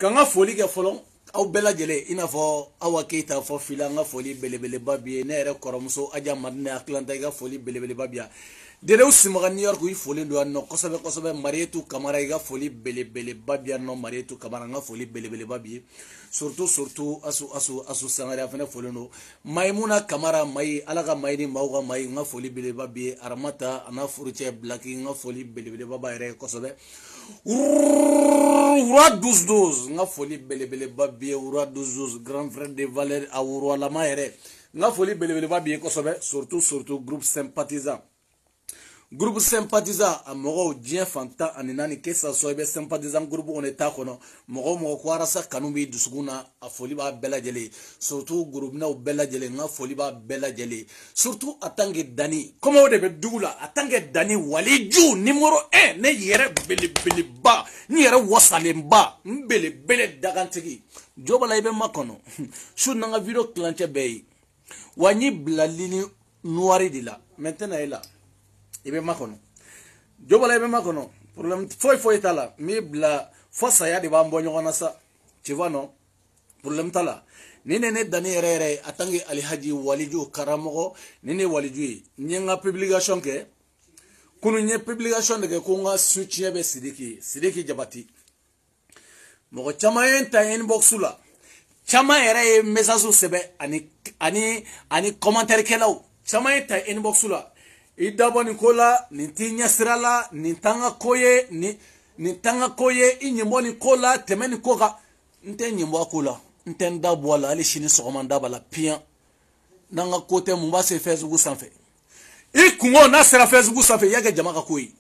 Quand on a folie que folon, au bella gelé, il n'a pas awa keita fo filanga folie bele babi nere koromso aja madne aklanta ga folie bele babia. Dere usimara New York wi folie do no kosabe marietu kamara ga folie bele babia no marietu kamara nga folie bele babi. Surtout asu sangare afene folie no. Maimuna kamara mai alaga maini mauga mai nga folie bele babi aramata ana furuche blacki nga folie bele baba ere kosabe. Oura 12-12 nga folie bele babi oura 12-12 grand frère de Valère a oura la maire nga folie bele babi kosobe surtout groupe sympathisant a mogo dien fanta aninani que ça soit sympathisant groupe on est kono mogo kwara sa kanumbi dusuguna a folie ba bela jeli surtout groupe na bela jeli nga folie ba bela jeli surtout atange dani comment on debe doula atange dani waliju numéro 1 ne yere bele ba ni yere wasalemba bele dagantigi jobala ibe makono shu nanga video clanche bay wani blalini noiri dila maintenant est là ibe makono jobala ibe makono problème foi tala mi bla fosa ya de bambo nyona sa tu vois non problème tala nene dani rere atangi alhaji waliju karamogo nene waliju nyenga publication ke kunu nye publication de ko nga soutien be sidiki jabati mogo chama enta inbox la chama ere message sebe ani commentaire kelaw chama enta inbox la idabo ni kola nintinya sirala nintanga koye inyimbo ni kola temeni koga nte nyimbo kola nte ndabo la ali shini sogomanda bala pia nanga kote mumbase Facebook sanfe ikungo na sera Facebook sanfe yake jamaka koyi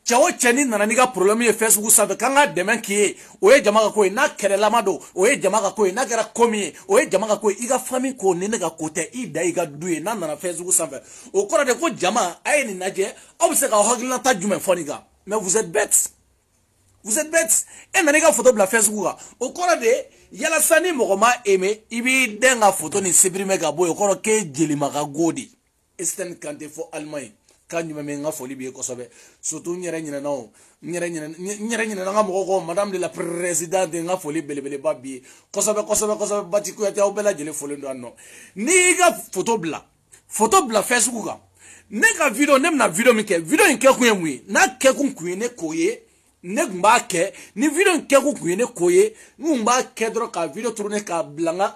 chawo cheni nana niga problème ye Facebook sanfe kanga demen kiye oye jamaka koyi na kere lamado oye jamaka koyi na kera komi oye jamaka koyi iga famille ko nene ga kote ida iga duye na nana Facebook sanfe okora de ko jama aye ni naje obseka hagilna ta jume foniga mais vous êtes bêtes et nana niga photo bla Facebook okora de yala sani mogoma aimé ibi denga photo ni supprimer ga boy okora ke jelima ga godi Eastern Kante fo Allemagne kanyu me nga foli bi ko sobe surtout nyere nyina nga mo ko madame de la présidente nga foli bele babi ko sobe bati ko ya bela jele foli ndo anno ni ga photo bla Facebook ga ne ga video nem na video mi ke video nke ku yemwi na ke ku ne koye ne gba ke ni video nke ku ne koye ngba ke dro ka video tourner ka blanga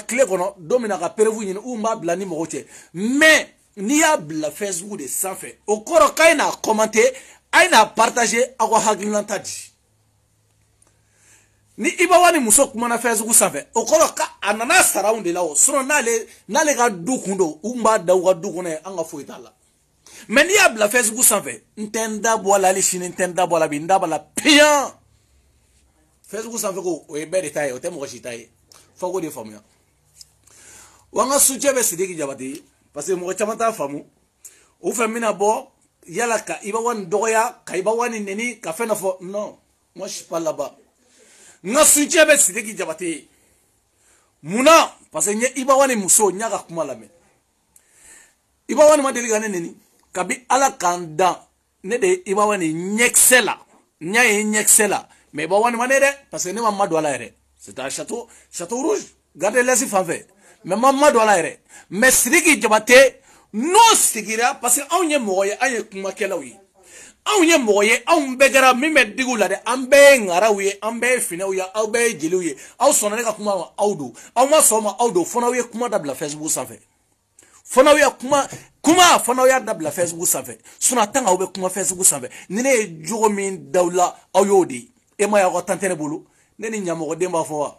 clé kono domina ka perevu nyine umba bla ni mo che mais ni ya bla Facebook de sans fait au koro kaina commenter aina partager akwa haglanta di ni ibawani muso kuma na Facebook sans fait au koro ka anana surround la o sono nale ga dukundo umba da wa dukune anga foitala mais ni ya bla Facebook sans fait ntenda bola li shini ntenda bola binda bala pia Facebook sans fait ko o ebe detail o temo shitaye fago de famia wanga sujebe sidiki jabati parce que mo chamata famu o famina bo yala ka ibawan doya ka ibawani neni ka fena fo non moi je suis pas là-bas nga sujebe sidiki jabati muna parce que nye ibawani muso nyaga kumala me ibawani madeli gane neni kabi ala kanda ne de ibawani nyeksela nyaye nyeksela mais ibawani manere parce que ne mamadu ala ere c'est un château rouge gardez les fanfait mais mamadu ala ere mais sidiki jabate no sigira parce que onye moye aye kuma kelawi onye moye on begara mime digula de ambe ngarawi ambe finawiya ambe jiluye aw sonane ka kuma awdu aw ma soma awdu fonawiye kuma dabla Facebook sanfe fonawiya kuma fonawiya dabla Facebook sanfe suna tanga obe kuma Facebook sanfe nine jogo min dawla awyodi e ma ya ko tantere bulu neni nyamo demba fo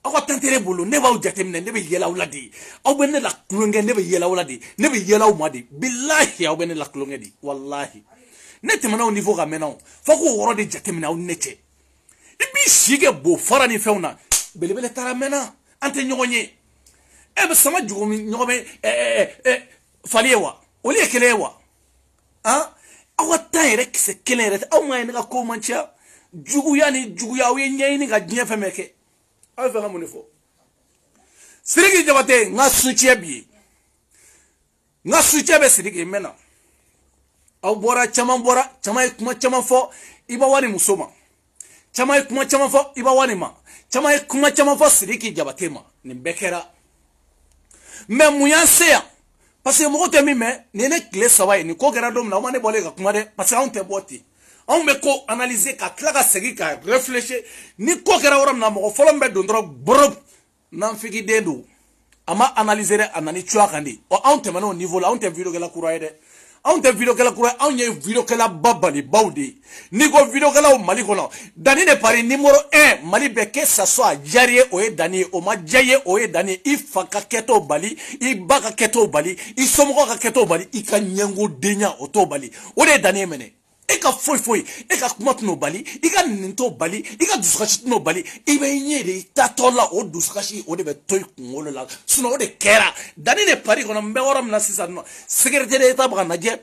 ako tantere bulu ne ba jatemne ne be yela wuladi aw be ne la klonge ne be yela wuladi ne be yela umadi billahi aw be ne la klonge di wallahi ne temana au niveau ga menon fako woro de jatemne aw nete ibi shige bo fara ni feuna belebele taramena ante nyogonye e be sama jugomi nyogome faliyewa oli ekelewa awa tayre kise kelere aw ma ne ga ko mancha jugu ya we nyeni ga dien femeke aw fa ngamuni fo sirigi jabate nga suche be sirigi mena aw bora chama kuma chama fo iba wani musoma chama kuma chama fo iba wani ma chama kuma chama fo Sidiki Diabaté ma ni bekera mais muyanse ya parce que mo temi me ne ne clé sawai ni ko gara dom na ma ne bolé ka kuma de parce que on te boti on me ko analyser ka klaka segi ka réfléchir ni ko gara woram na mo folo mbe dondro borob nan figi dendu ama analyser anani chua kandi o on te mano niveau là on te vidéo la courrier de on te vidéo la courrier on y vidéo la babali baudi ni ko vidéo la o mali kono dani de Paris numéro 1 mali be que ça soit jarié o e dani o ma jaye o e dani ifaka keto bali I baka keto bali I somoko ka keto bali I ka nyango denya o to bali o de dani mene e ka foi e ka kuma no bali I ka ninto bali I ka duskashi no bali I be nyede tatola o duskashi o de be toy ngolo la suno o de kera dani de Paris kono mbe woram na sisa no secrétaire d'état ba naje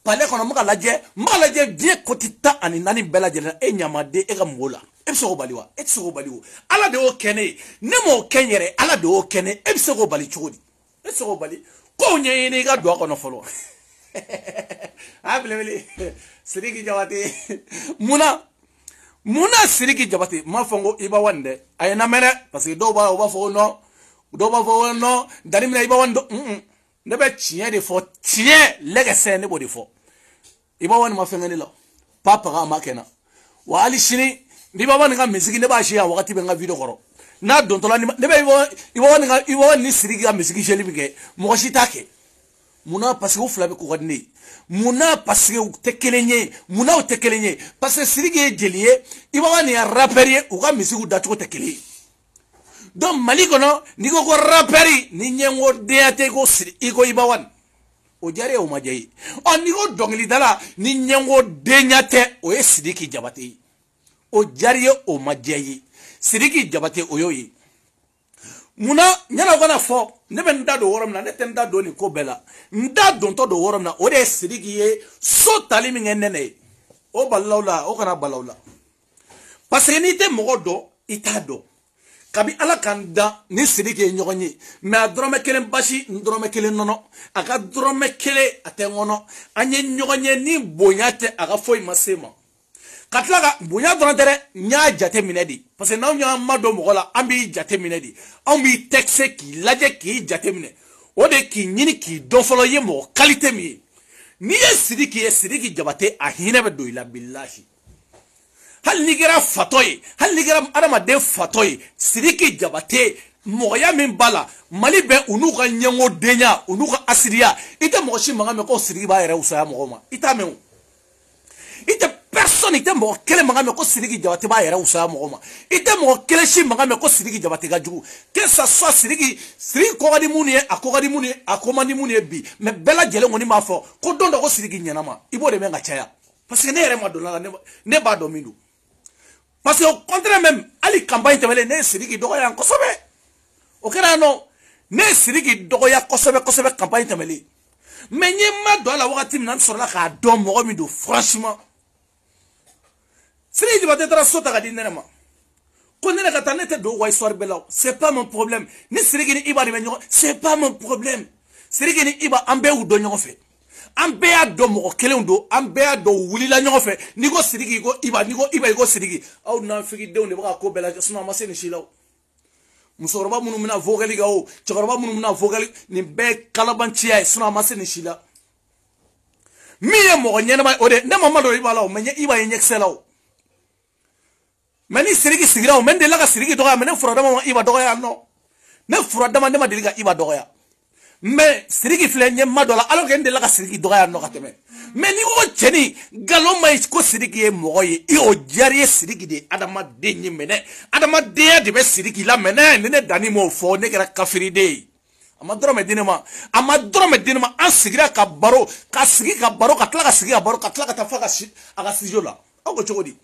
palais kono maka laje bien kotita ani nani bela jela e nyamade e ka mola e bi so bali wa e so bali wo ala de o kene ne mo kenyere ala de o kene e bi so bali chodi e so bali ko nyene ga do kono folo ablele Sidiki Diabaté muna Sidiki Diabaté ma fongo iba wande ayena mene parce que do ba fo no dani mina iba wando ne be tien de fo tien legese ne bo de fo iba wani ma fengani la papa ga makena wa ali shini ndiba wani ga misiki ne ba shi ya wakati be nga video koro na don to la ne be iba wani Sidiki ga misiki jeli bige mo shi take muna parce que vous flabe ko gadni muna parce que tekelenye muna o tekelenye parce que Sidiki jeliye iba wani ya rapperie o ga misiku datu ko tekeli donc mali kono ni ko rapperi ni nyengo deate ko iko iba wan o jare o majayi on ni ko dongli dala ni nyengo denyate o e Sidiki Diabaté o jare o majayi Sidiki Diabaté o yoyi muna nyana gona fo ne ben da do worom na ne ten da do ni ko bela nda don to do worom na o de Sidiki ye so talimi ngenene o balawla o kana balawla parce que ni te mogodo itado kabi ala kanda ni Sidiki nyogonyi mais drome kelen bashi drome kelen nono aka drome kele atengono anye nyogonye ni bonyate aka foi masema katlaga bonya drontere nya jate minedi parce que naw nya mado mogola ambi jate minedi ambi texte ki laje ki jate mine o de ki nyini ki do folo ye mo qualité mi ni Sidiki Diabaté a hinebe do ila billahi hal nigera fatoy hal nigera adama de fatoy Sidiki Diabaté moya min bala mali be unuka nyango denya unuka asiria ite mo shi manga me ko Sidiki ba yere usaya mo ma ita me ite personne ite mo kele manga me ko Sidiki Diabaté ba yere usaya mo ma ite mo kele shi manga me ko Sidiki Diabaté ga jugu que ça soit Sidiki ko gadi muni akomandi muni bi me bela jele ngoni ma fo ko dondo ko Sidiki nyana ma ibo de menga chaya parce que ne yere ma donna ne ba do mindu parce que au contraire même ali campagne tebele ne Sidiki dogo ya kosobe o kera no ne Sidiki dogo ya kosobe campagne tebele mais nyema do la wakati nan sur la ka do mo mi do franchement Sidiki Diabaté tra sota ga dinena ma ko ne ka tanete do wa histoire belaw c'est pas mon problème ni Sidiki ni iba ni menyo c'est pas mon problème Sidiki ni iba ambe u do nyo fe ambe ya do mo kelen do ambe ya do wuli la nyo fe ni go Sidiki go iba ni go iba go Sidiki aw na fiki de on de ba ko bela suma ma se ni shilaw musoroba munu mina vogali ga o choroba munu mina vogali ni be kalabantia suna ma se ni shila miye mo nyene ma ode ne mama do iba law menye iba yenye xelaw mani Sidiki sigira o men de la ga Sidiki doga men furada ma iba doga ya no ne furada ma de ma deliga iba doga ya mais Sidiki flenye madola alors que de la ga Sidiki doga ya no kateme mais ni ko cheni galo mai ko Sidiki e moye i o jari Sidiki de adama de nyi mene adama de be Sidiki la mene ne dani mo fo ne kera kafiri de amadro medinema an sigira ka baro ka sigi ka baro ka tla ka sigi ka baro ka tla ka tafa ka aga sijola o ko chogodi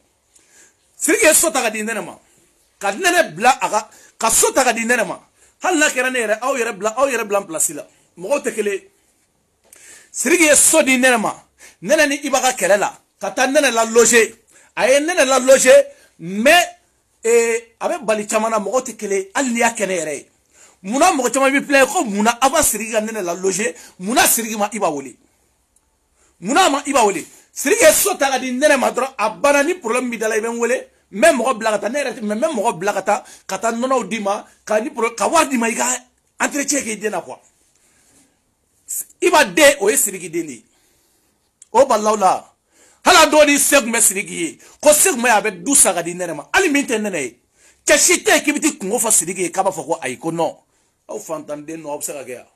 Sidiki e sota ka dinene ma ka dinene bla aga ka sota ka dinene ma hal na kera ne yere aw yere bla place la mo te kele Sidiki e so dinene ma nene ni ibaka kelela kata nene la loger aye nene la loger mais abe bali chamana mo te kele alni yakene yere muna mo chama bi play ko muna aba Sidiki nene la loger muna Sidiki ma iba woli muna ma iba woli Sidiki so taga di nene ma dro abana ni problème bi dala ben wole même mo blagata ne même mo blagata kata nono dima ka ni pro ka wadi ma iga entretien ke dena quoi iba de o esirigi deni o ballawla hala do ni segme sirigi ko segme abe du saga di nerema ali minte nene ke shite ki biti kungo fa sirigi ka ba foko ay ko no o fantande no obserga ga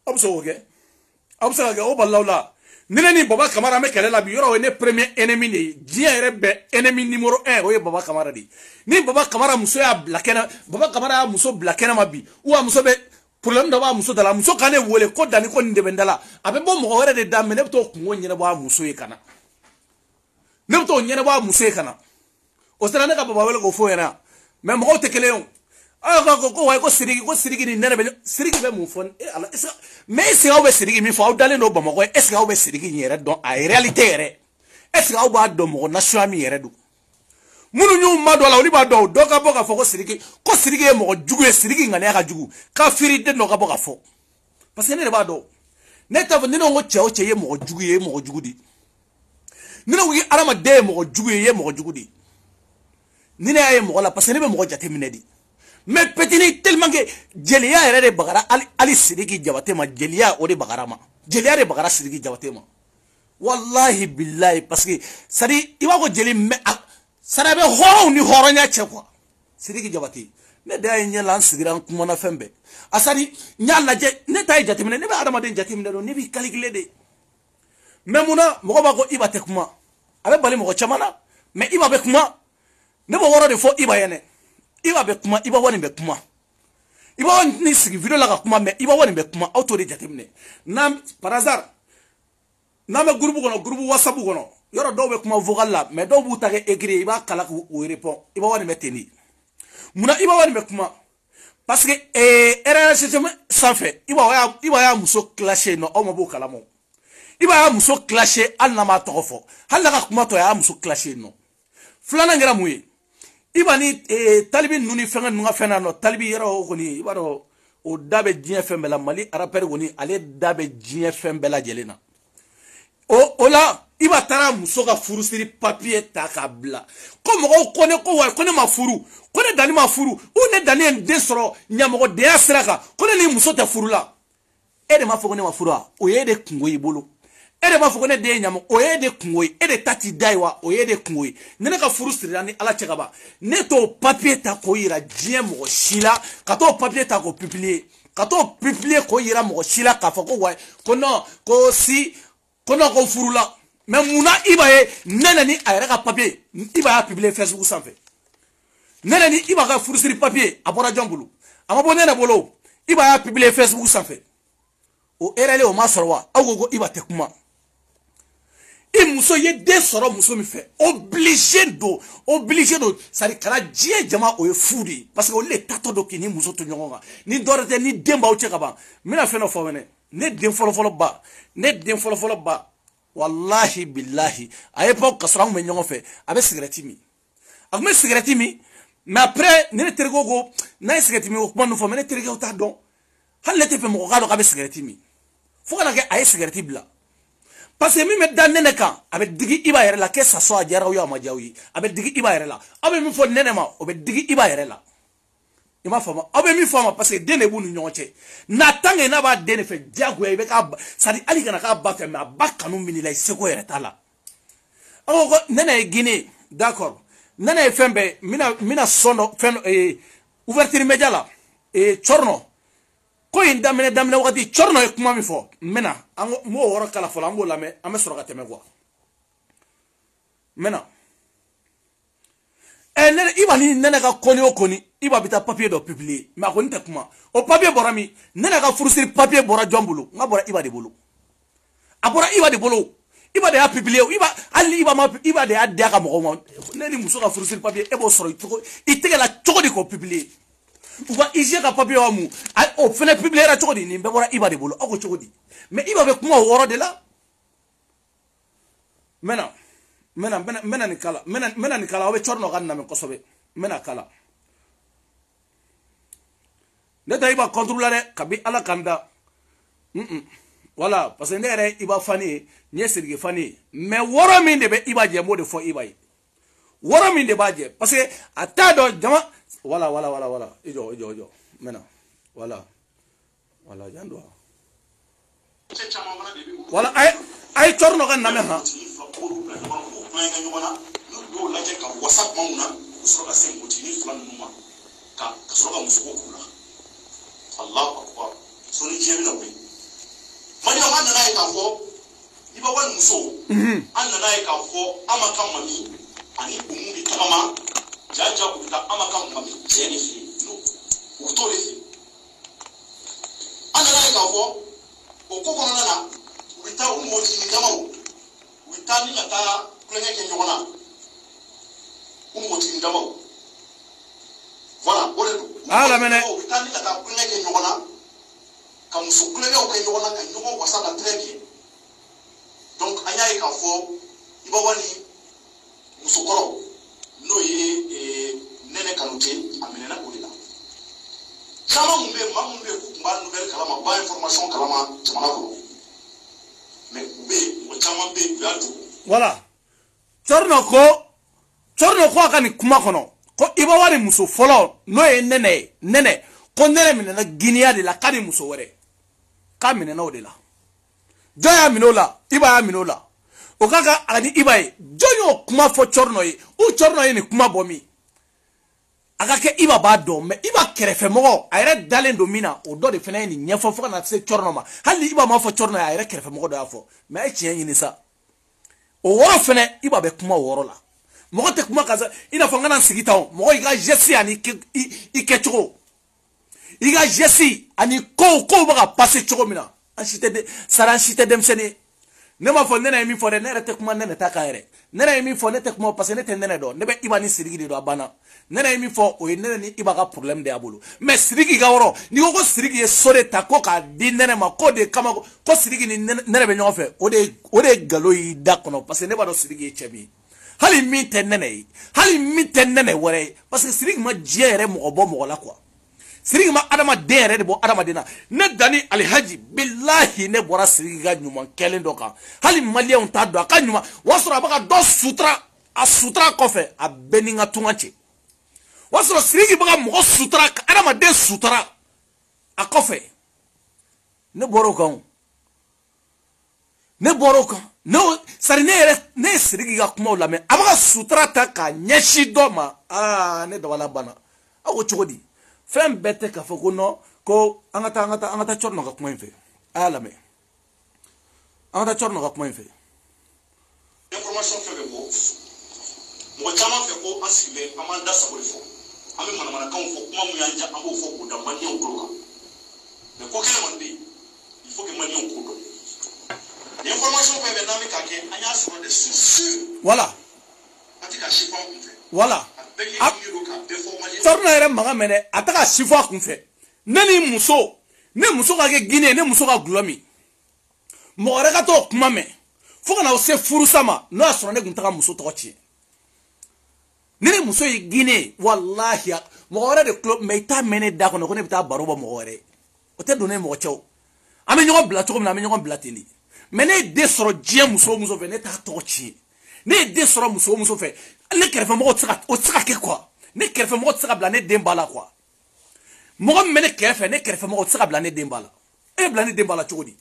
obserga ga o ballawla nene ni baba kamara me kele la bi yoro ne premier ennemi ni diere be ennemi numéro 1 o ye baba kamara di ni baba kamara muso ya blakena baba kamara muso blakena mabi ou muso be problème da ba muso dala muso kane wole ko dani ko ndebe ndala abe bo mo wore de dam ne to kungo nyene ba muso e kana ne to nyene ba muso e kana o sera ne ka baba wele ko fo yana mais mo te kele yon ko way ko sirigi ni nene be sirigi be mu fon e ala esa mais c'est au be sirigi mi fo dalen no bama ko est-ce que au be sirigi nyere don a réalité yere est-ce que au ba do mo nation mi yere do munu nyu ma do la oni ba do ka boka fo ko sirigi mo jugu e sirigi ngane ka jugu ka firi de no ka boka fo parce que ne ba do ne ta ni no ngo che ye mo jugu di ni no wi arama de mo jugu ye mo jugu di ni ne ay mo la parce que ne be mo jate minedi mais petini tellement que jeliya yere de bagara ali sirigi jabate ma jeliya o de bagara ma jeliya de bagara sirigi jabate ma wallahi billahi parce que sadi iwa ko jeli me sarabe horo ni horonya che quoi sirigi jabate ne da yin lan sigiran kuma na fembe asadi nyalla je ne tay jatimine ne be adama den jatimine do ne bi calculer de memuna mo ba ko iba te kuma abe bali mo chamana mais iba be kuma ne bo woro de fo iba yene iba be kuma iba woni be kuma iba ni sigi video la ka kuma mais iba woni be kuma auto de jatimine na par hasard na me groupe whatsapp kono yoro do be kuma vocal la mais do bu tage écrit iba kala ko répond iba woni be teni muna iba woni be kuma parce que RRCM sans fait iba ya muso clasher no o mo bu kala mo iba ya muso clasher alna ma tofo halla ka kuma to ya muso clasher no flana ngara muyi iba ni talibi nuni fenga nunga fena no talibi yero ko ni iba do o dabe dien fembela mali arapere ko ni ale dabe dien fembela jelena o la iba tara muso ka furusiri papier ta kabla ko mo ko ne ko wa ko ne ma furu ko ne dani ma furu o ne dani en desoro nyamogo de asraka ko ne ni muso ta furula e de ma fo ko ne ma furu o ye de kungo ibolo e de ma fo ko ne de nyamo o ye de kungo e de tati daiwa o ye de kungo ne ka furusiri ni ala chekaba ne to papier ta ko ira dien mo shila ka to papier ta ko publier ko ira mo shila ka fo ko wa ko no ko si kono ko furula mais muna iba ye nene ni ayere ka papier iba ya publier Facebook sanfɛ nene ni iba ka furusiri papier abora jambulu amabo nene bolo iba ya publier Facebook sanfɛ o erele o ma sɔrɔ wa aw ko iba tɛ kuma i muso ye den sɔrɔ muso min fɛ obligé do sari kala diɲɛ jama o ye fu de parce que olu le tatɔ do k'i ni muso to ɲɔgɔn kan ni dɔwɛrɛ tɛ ni den b'aw cɛ ka ban n bɛna fɛn dɔ fɔ wɛnɛ ne den fɔlɔfɔlɔ ba wallahi billahi a époque ka sɔrɔ an kun bɛ ɲɔgɔn fɛ a bɛ cigarette min a kun bɛ cigarette min mais après ne terikɛw ko n'a ye cigarette min o kuma ninnu fɔ mais ne terikɛw t'a dɔn hali ne tɛ fɛ mɔgɔ k'a dɔn k'a bɛ cigarette min fo kana kɛ a ye cigarette bila parce que min bɛ da nɛnɛ kan a bɛ digi i b'a yɛrɛ la k'e sasɔ a diyara aw ye a ma diya aw ye a bɛ digi i b'a yɛrɛ la aw bɛ min fɔ nɛnɛ ma o bɛ digi i b'a yɛrɛ la i m'a faamu aw bɛ min fɔ a ma parce que den de b'u ni ɲɔgɔn cɛ n'a tant que n'a b'a den de fɛ diyagoya i bɛ k'a sadi hali kana k'a ba fɛ mais a ba kanu min la i seko yɛrɛ t'a la aw ko nɛnɛ ye Guinée d'accord nɛnɛ ye fɛn bɛɛ mina sɔn dɔ fɛn ouverture média la Tchorno ko in daminɛ wagati Tchorno ye kuma min fɔ n bɛna an m'o wɔrɔ kala fɔlɔ an b'o lamɛn an bɛ sɔrɔ ka tɛmɛ quoi n bɛna nene iba ni nene ka koni o koni iba bita papier do publier mais ko nte kuma o papier bora mi nene ka furusiri papier bora jombulu nga bora iba de bolo abora iba de bolo iba de a publier iba ali iba de a dia ka mo mo nene muso ka furusiri papier e bo soro itike la chogodi ko publier uba ije ka papier wa mu o fene publier ra chogodi ni be bora iba de bolo o ko chogodi mais iba be kuma woro de la mena ni kala obe Tchorno kan na me kosobe mena kala neta iba contrôler kabi ala kanda voilà parce que ndere iba fani ni sirgi fani mais woro min de be iba je mode fo iba wara min de baje parce que atado jama wala ijo mena wala jando wala ay torno kan name ha WhatsApp mauna usoro ka sen mutini fulan numa ka soro ka musuko kula Allahu akbar so ni jemi na we mani o manna na ka fo iba wan muso anna na ka fo amaka mami ani umuri kama jaja kuta amaka mami jeni fi no utore fi anna na ka fo o ko kono na wita umuri ni kama wita ni ata kwenye kenyona voilà ah la mene tani kata kunye ke nyona ka musukule ke ke nyona ka nyoko wasa la très bien donc anya e ka fo iba wani musukoro no ye nene kanute amenena kulila kama mumbe ku mba nouvelle kalama ba information kalama chamana ko mais ube mo chama be yadu voilà chorno ko akani kuma kono ko iba wari muso folo no ye nene ko nene minena Guinea de la kani muso wore ka minena o de la joya minola iba ya minola o kaka ani iba ye joyo kuma fo chorno ye o chorno ye ni kuma bomi aka ke iba ba do me iba kerefe mogo ayre dalen do mina o do de fena ni nyefo fo na se chorno ma hali iba ma fo chorno ya ayre kerefe mogo do afo me e chien ni sa o woro fene iba be kuma woro la mogo te kuma kaza ina fo ngana sigita o mogo iga jesi ani ikecho iga jesi ani ko baga passer chogo mina anchite de saran chite dem sene ne ma fo nene mi fo de nere te kuma nene ta kaere nene mi fo ne te kuma passer ne te nene do ne be iba ni sirigi do abana nene mi fo o nene ni iba ga problème de abulu mais sirigi ga woro ni ko sirigi e sore ta ko ka di nene ma ko de kama ko sirigi ni nene be nyofe o de galo yi da kono parce que ne ba do sirigi e chemi hali mi te nene wore parce que sirigi ma jere mo bo mo la quoi sirigi ma adama dere de bo adama dina ne dani alhaji billahi ne bora sirigi ga nyuma kelen do kan hali malien ta do ka nyuma wasura baka do sutra kofe a beninga tungache wasura sirigi baka mo sutra adama de sutra a kofe ne boro kan no sari ne sirigi ga kuma la me abaka sutra ta ka nyeshi do ma ne do wala bana awo chogodi fem bete ka foko no ko angata chorno ka kuma infe ala me angata chorno ka kuma infe information fe be mo chama fe ko asile amanda sabori fo ame mana kan fo kuma mu yanja abo fo ko da mani on ko mais ko kele mon bi il faut que mani on ko do information fe be na mi ka ke anya so de su voilà atika chiffon voilà torna yɛrɛ maga mɛnɛ a taga sifo a kun fɛ ne muso ka kɛ Guinée ne muso ka gulɔ min mɔgɔ wɛrɛ ka t'o kuma mɛn fo kana o se furusa ma n'o y'a sɔrɔ ne kun taga muso tɔgɔ tiɲɛ ne muso ye Guinée wallahi mɔgɔ wɛrɛ de kulo mɛ i t'a mɛn ne da kɔnɔ ko ne bɛ taa baro bɔ mɔgɔ wɛrɛ o tɛ don ne mɔgɔ cɛw an bɛ ɲɔgɔn bila cogo min na an bɛ ɲɔgɔn bila ten de mɛ ne ye den sɔrɔ diɲɛ muso o muso fɛ ne t'a tɔgɔ tiɲɛ ne ye den sɔrɔ muso o muso fɛ ne kɛrɛfɛmɔgɔ o tɛ se ka kɛ quoi ne kɛrɛfɛmɔgɔ tɛ se ka bila ne den ba la quoi mɔgɔ min bɛ ne kɛrɛfɛ ne kɛrɛfɛmɔgɔ tɛ se ka bila ne den ba la e bila ne den ba la cogo di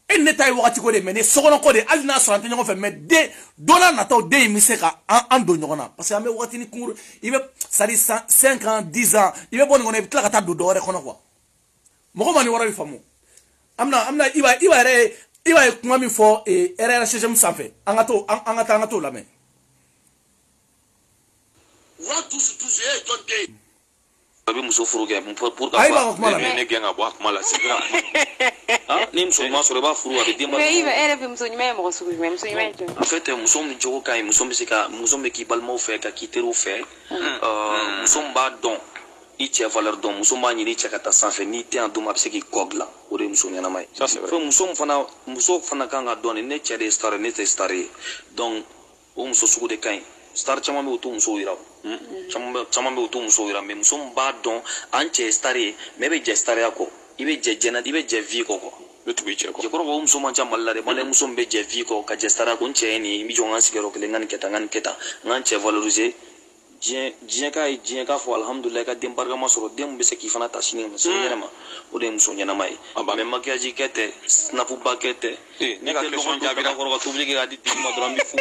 e ne ta ye wagati ko de mɛ ne sokɔnɔ ko de hali n'a sɔrɔ an tɛ ɲɔgɔn fɛ mɛ den don n'a nataw den in bɛ se ka an don ɲɔgɔn na parce que an bɛ wagatini kunkuru i bɛ c'est à dire 5 ans 10 ans i bɛ bɔ nin kɔnɔ i bɛ tila ka taa don dɔ wɛrɛ kɔnɔ quoi mɔgɔ ma nin wɔɔrɔ bɛ faamu an bɛna i b'a ye kuma min fɔ RRCGM sanfɛ an ka t'o lamɛn. Abi muso furu kɛ pour que ne gɛn ka bɔ a kuma la c'est vrai ni muso ma sɔrɔ i b'a furu a bɛ denba mais i bɛ e yɛrɛ fɛ muso ɲuman ye mɔgɔ sugu jumɛn muso ɲuman ye jumɛn en fait muso min jogo ka ɲi muso bɛ k'i balimaw fɛ ka k'i teriw fɛ muso min b'a dɔn i cɛ valeur dɔn muso b'a ɲini i cɛ ka taa sanfɛ n'i tɛ yan don a bɛ se k'i kɔ dilan o de ye muso ɲɛnama ye fo muso fana kan ka dɔn ne cɛ de ye star ne tɛ star ye donc o muso sugu de ka ɲi star caman bɛ o to musow yira caman bɛ o to musow yira mais muso min b'a dɔn an cɛ ye star ye mais i bɛ jɛ stariya kɔ i bɛ jɛ jɛnɛ i bɛ jɛ vie kɔ quoi jekoro ko muso man chamal la de male muso be je vi ko ka jestara ko nche ni mi jonga sigero kele ngani keta ngan che valoriser jien ka fo alhamdulillah ka dem barga masoro dem be se ki fana tasini ma so nyama o de muso nyana mai mais makiaji kete snapu bakete ne ka question jabira ko to obligé ga di ma do mi fu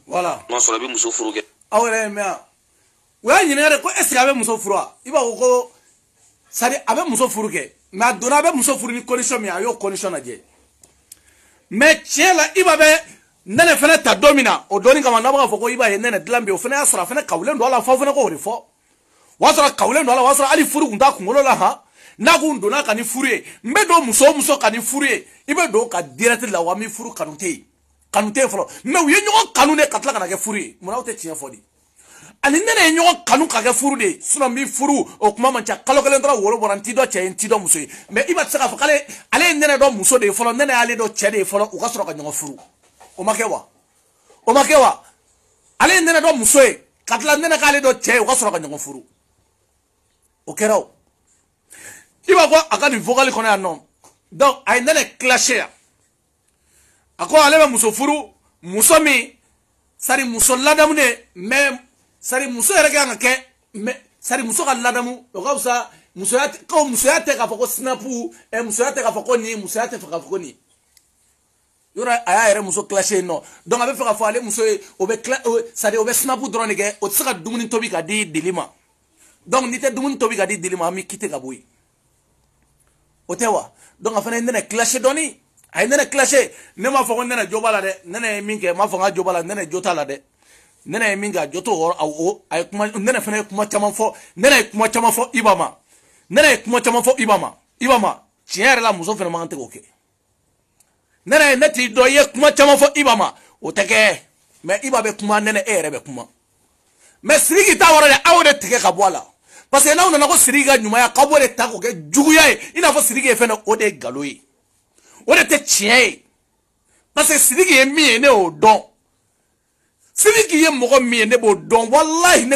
voilà non so la bi muso furu ke awre me wa nyine ko est-ce que abe muso furu iba ko sari abe muso furu ke mais dona abe muso furu ni condition mi ayo condition na je mais chela iba be nene fene ta domina o doni kama nabaka foko iba nene dlambe o fene asra fene kawlen do ala fa fene ko rifo wasra kawlen do ala wasra ali furu kunda kungolo la ha na kundona kani furie mbedo muso kani furie ibe do ka direct la wa mi furu kanute folo mais uye nyo kanune katla kana ke furie muna ote tien fodi ani nene nyo kanu ka ke furu de suna mi furu o kuma mancha kalo kalen dra woro boranti do che enti do muso mais iba tsaka fakale ale nene do muso de folo nene ale do che de folo u ka soro ka nyo furu o makewa ale nene do muso e katla nene ka ale do che u ka soro ka nyo furu o kerao iba ko akani vocal kono anon donc ay nene clasher ako ale be muso furu muso mi sari muso ladamu de mais sari muso yɛrɛ kan ka kɛ mais sari muso ka ladamu o ka fisa musoya tɛ k'a fɔ ko sinapu musoya tɛ k'a fɔ ko ni musoya tɛ fɛ k'a fɔ ko ni yɔrɔ a y'a yɛrɛ muso classé yen nɔ donc a bɛ fɛ k'a fɔ ale muso ye o bɛ sari o bɛ sinapu dɔrɔn de kɛ o tɛ se ka dumuni tobi ka di dili ma donc n'i tɛ dumuni tobi ka di dili ma an bɛ kite ka bɔ yen o tɛ wa donc a fana ye nɛnɛ classé dɔɔni a ye nɛnɛ classé ne m'a fɔ ko nɛnɛ jo b'a la dɛ nɛnɛ ye min kɛ n m'a fɔ n ka jo b'a la nɛnɛ jo t'a la dɛ nɛnɛ ye min kɛ a jo t'o yɔrɔ a ye kuma nɛnɛ fana ye kuma caman fɔ nɛnɛ ye kuma caman fɔ Iba ma nɛnɛ ye kuma caman fɔ Iba ma tiɲɛ yɛrɛ la muso fana man kan tɛ k'o kɛ nɛnɛ ne t'i dɔn i ye kuma caman fɔ Iba ma o tɛ kɛ mais Iba bɛ kuma nɛnɛ e yɛrɛ bɛ kuma mais Sidiki t'a yɔrɔ de aw de tigɛ ka bɔ a la parce que n'aw nana ko Sidiki ka ɲumanya k'a b'o de ta k'o kɛ juguya ye i n'a fɔ Sidiki ye fɛn dɔ o de ye nkalon ye o de tɛ tiɲɛ ye parce que Sidiki ye min ye ne y'o dɔn Sidiki ye mɔgɔ min ye ne b'o dɔn walahi ne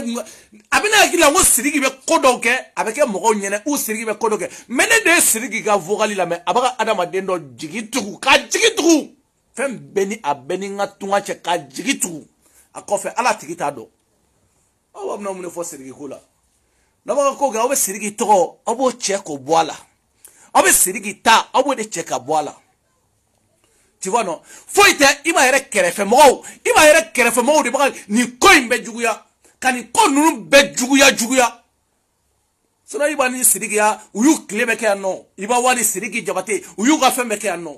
a bɛ ne hakili la n ko Sidiki bɛ ko dɔw kɛ a bɛ kɛ mɔgɔw ɲɛna ou Sidiki bɛ ko dɔw kɛ mais ne de ye Sidiki ka vocal lamɛn a bɛ ka adamaden dɔ jigi tugu ka jigi tugu fɛn bɛɛ ni a bɛɛ ni n ka tunga cɛ ka jigi tugu a kɔfɛ ala tigi t'a dɔn aw b'a bɛna mun de fɔ Sidiki ko la n'a b'a ko kɛ aw bɛ Sidiki tɔgɔ aw b'o cɛ k'o bɔ a la aw bɛ Sidiki ta aw b'o de cɛ ka bɔ a la tu vois non foyi tɛ Iba yɛrɛ kɛrɛfɛ mɔgɔw de b'a nin ko in bɛ juguya ka nin ko ninnu bɛɛ juguya sinon Iba ni Sidiki ya u y'u tile bɛ kɛ yan nɔ Iba wa ni Sidiki Jabate u y'u ka fɛn bɛɛ kɛ yan nɔ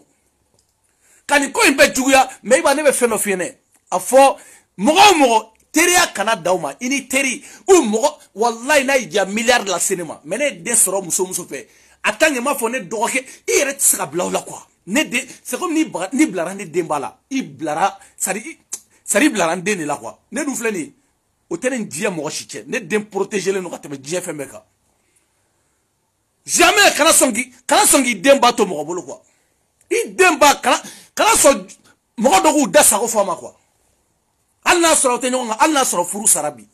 ka nin ko in bɛɛ juguya mais Iba ne bɛ fɛn dɔ f'i ɲɛna a fɔ mɔgɔ o mɔgɔ teriya kana d'aw ma i ni teri ou mɔgɔ wallahi n'a y'i diya milliard lase ne ma mais ne ye den sɔrɔ muso fɛ a tant que m'a fɔ ne dɔgɔkɛ i yɛrɛ tɛ se ka bila o la quoi ne den c'est comme ni bilara ne den b'a la i bilara sari bilara n den de la quoi ne dun filɛ nin ye o tɛ ne diɲɛ mɔgɔ si cɛ ne den protégé len don ka tɛmɛ diɲɛ fɛn bɛɛ kan jamais kana sɔn k'i den ba to mɔgɔ bolo quoi i den ba kana sɔn mɔgɔ dɔ k'u da sago fɔ a ma quoi hali n'a sɔrɔ o tɛ ɲɔgɔn kan hali n'a sɔrɔ furu sara bi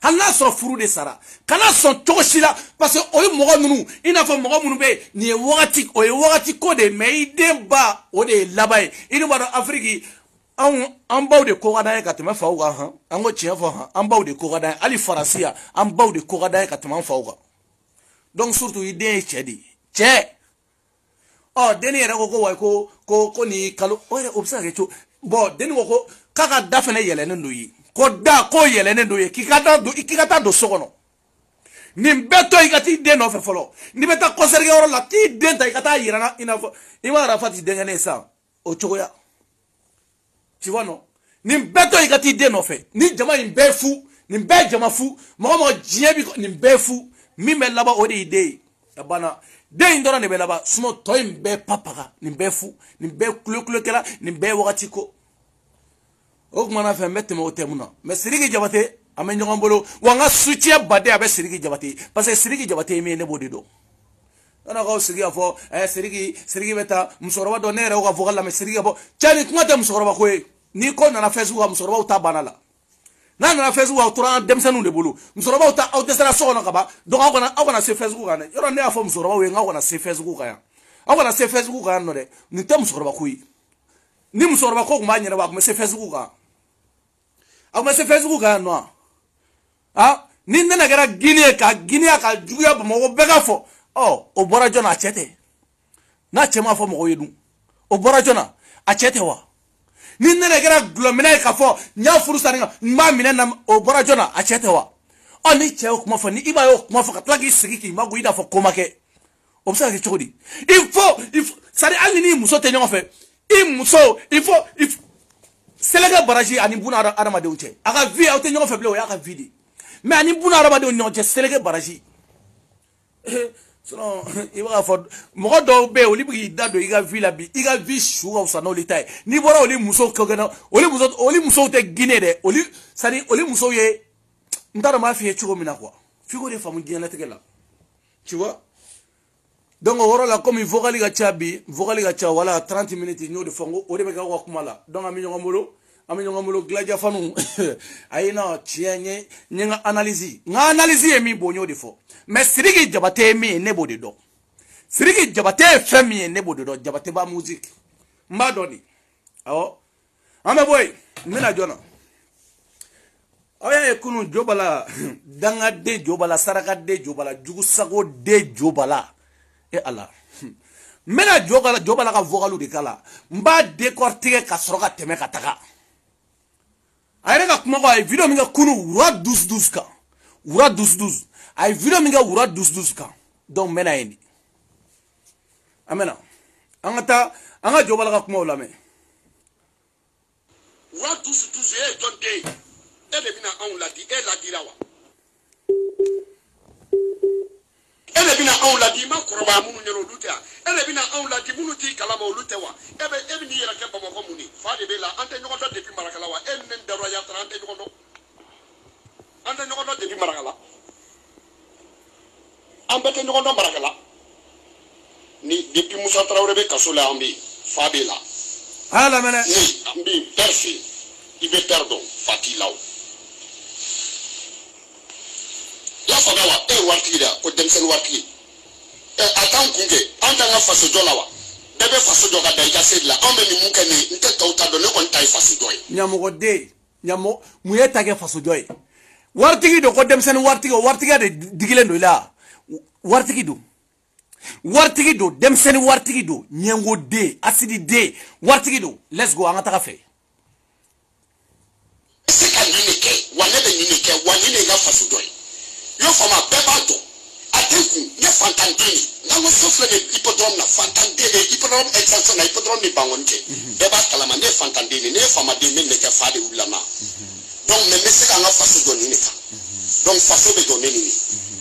hali n'a sɔrɔ furu de sara kana sɔn cogo si la parce que o ye mɔgɔ ninnu i n'a fɔ mɔgɔ minnu bɛ yen nin ye wagati ko de ye mais i den ba o de ye laban ye i dun b'a dɔn Afiriki an baw de ko ka d'an ye ka tɛmɛ faw kan han an ko tiɲɛ fɔ han an baw de ko ka d'an ye hali Faransi yan an baw de ko ka d'an ye ka tɛmɛ an faw kan donc surtout i den ye cɛ de ye cɛ ɔ denni yɛrɛ ko wayi ko nin kalo o yɛrɛ o bɛ se ka kɛ cogo bon denni ko k'a ka da fɛnɛ yɛlɛnnen don ye ko da ko yɛlɛnnen don ye k'i ka taa don so kɔnɔ nin bɛɛ to i ka t'i den nɔfɛ fɔlɔ n'i bɛ taa concert kɛyɔrɔ la k'i den ta i ka taa yira na i n'a fɔ i ma Arafati denkɛnin ye sisan o cogoya tu vois non nin bɛɛ to i ka t'i den nɔfɛ ni jama in bɛɛ fu nin bɛɛ jama fu mɔgɔ diɲɛ bi nin bɛɛ fu min bɛ laban o de y'i den ye a banna den in dɔrɔn de bɛ laban sinon tɔ in bɛɛ papaga nin bɛɛ fu nin bɛɛ kulekɛla nin bɛɛ wagati ko o kuma na fɛn bɛ tɛmɛ o tɛ mun na mais Sidiki Jabate an bɛ ɲɔgɔn bolo wa n ka soutien baden a bɛ Sidiki Jabate parce que Sidiki Jabate ye min ye ne b'o de dɔn kana k'aw sigi ka fɔ Sidiki bɛ taa musokɔrɔba dɔ ne yɛrɛ y'o ka vocal lamɛn Sidiki ka bɔ cɛ nin kuma tɛ musokɔrɔba ko ye ni ko nana Facebook kan musokɔrɔbaw ta banna la n'a nana Facebook kan o tora an denmisɛnninw de bolo musokɔrɔbaw ta aw dɛsɛra so kɔnɔ ka ban donc aw kana se Facebook kan dɛ yɔrɔ ne y'a fɔ musokɔrɔbaw ye n k'aw kana se Facebook kan yan awala se Facebook kan no de ni tam so ba kuyi ni mu so ba ko ma nyere ba ko se Facebook kan awma se Facebook kan no ah ni nana gara Guinea ka juguya ba mo be ga fo oh o bora jona achete na chema fo mo yedu o bora jona achete wa ni nana gara glomina ka fo nya furu saninga ma minena o bora jona achete wa o ni che kuma fo ni iba yo kuma fo ka tlagi sigiki mago ida fo koma ke obsa ke chodi il faut sari alini muso te nyongo fe il faut selega baraji ani buna arama de unche aga vi auto nyongo fe ble o ya ka vidi mais ani buna arama de nyongo selega baraji sinon iba fo mo do be o libi dado iga villa bi iga vi shuga usano litai ni bora oli muso kogana oli muso te Guinée de oli muso ye ndara ma fi chugo mina quoi figo de famu Guinée te là tu vois donc ora la comme vocali ga chabi wala 30 minutes ñoo de fongo o de be ga wax kumala donc ami ñongomolo gladia fanu ayina tienye nga analyse e mi bo ñoo de fo mais sirigi jabate mi ne bo de do sirigi jabate femi ne bo de do jabate ba musique mba doni awo ame boy mina jona oya ekunu jobala danga de jobala saraka de jobala jugu sago de jobala et Allah mena jobala ka vocalu de kala mba décortiquer ka soroka teme ka taga ayre ka kuma ko ay video minga kunu wura 12 ka wura 12 ay video minga wura 12 ka donc mena yeni amena anga jobala ka kuma wala me wura 12 e donte ele bina on la di e la dirawa ele bina on la di ma koroba munu nyero lutia ele bina on la di munu ti kala ma lutewa ebe ni yera ke ba mo muni fa de be la ante nyokoto depuis marakala wa en nen daro ya 30 nyokoto ante nyokoto depuis marakala ambete nyokoto marakala ni depuis Moussa Traoré be kasola ambi fa be la ala mena ni ambi perfi ibe perdon fatilao ya fagawa wartida ko demsen warti atan kunge anta nga faso jolawa bebe faso joga da ika sedla ambe ni muke ni nte tauta do ne kon tai faso joy nyamo muyeta ke faso joy wartigi do ko demsen wartiga de digile do la wartigi do demsen wartigi do nyengo de asidi de wartigi do let's go anga taka fe sika ninike wanebe ninike wanine nga faso joy yo fama bebato ateku ne fantandini na wo sofle ne hippodrome na fantandini hippodrome extension na hippodrome ni bangonje beba kalama ne fantandini ne fama de ne ke fade ulama donc me mese ka nga faso do ni ka donc faso be do ni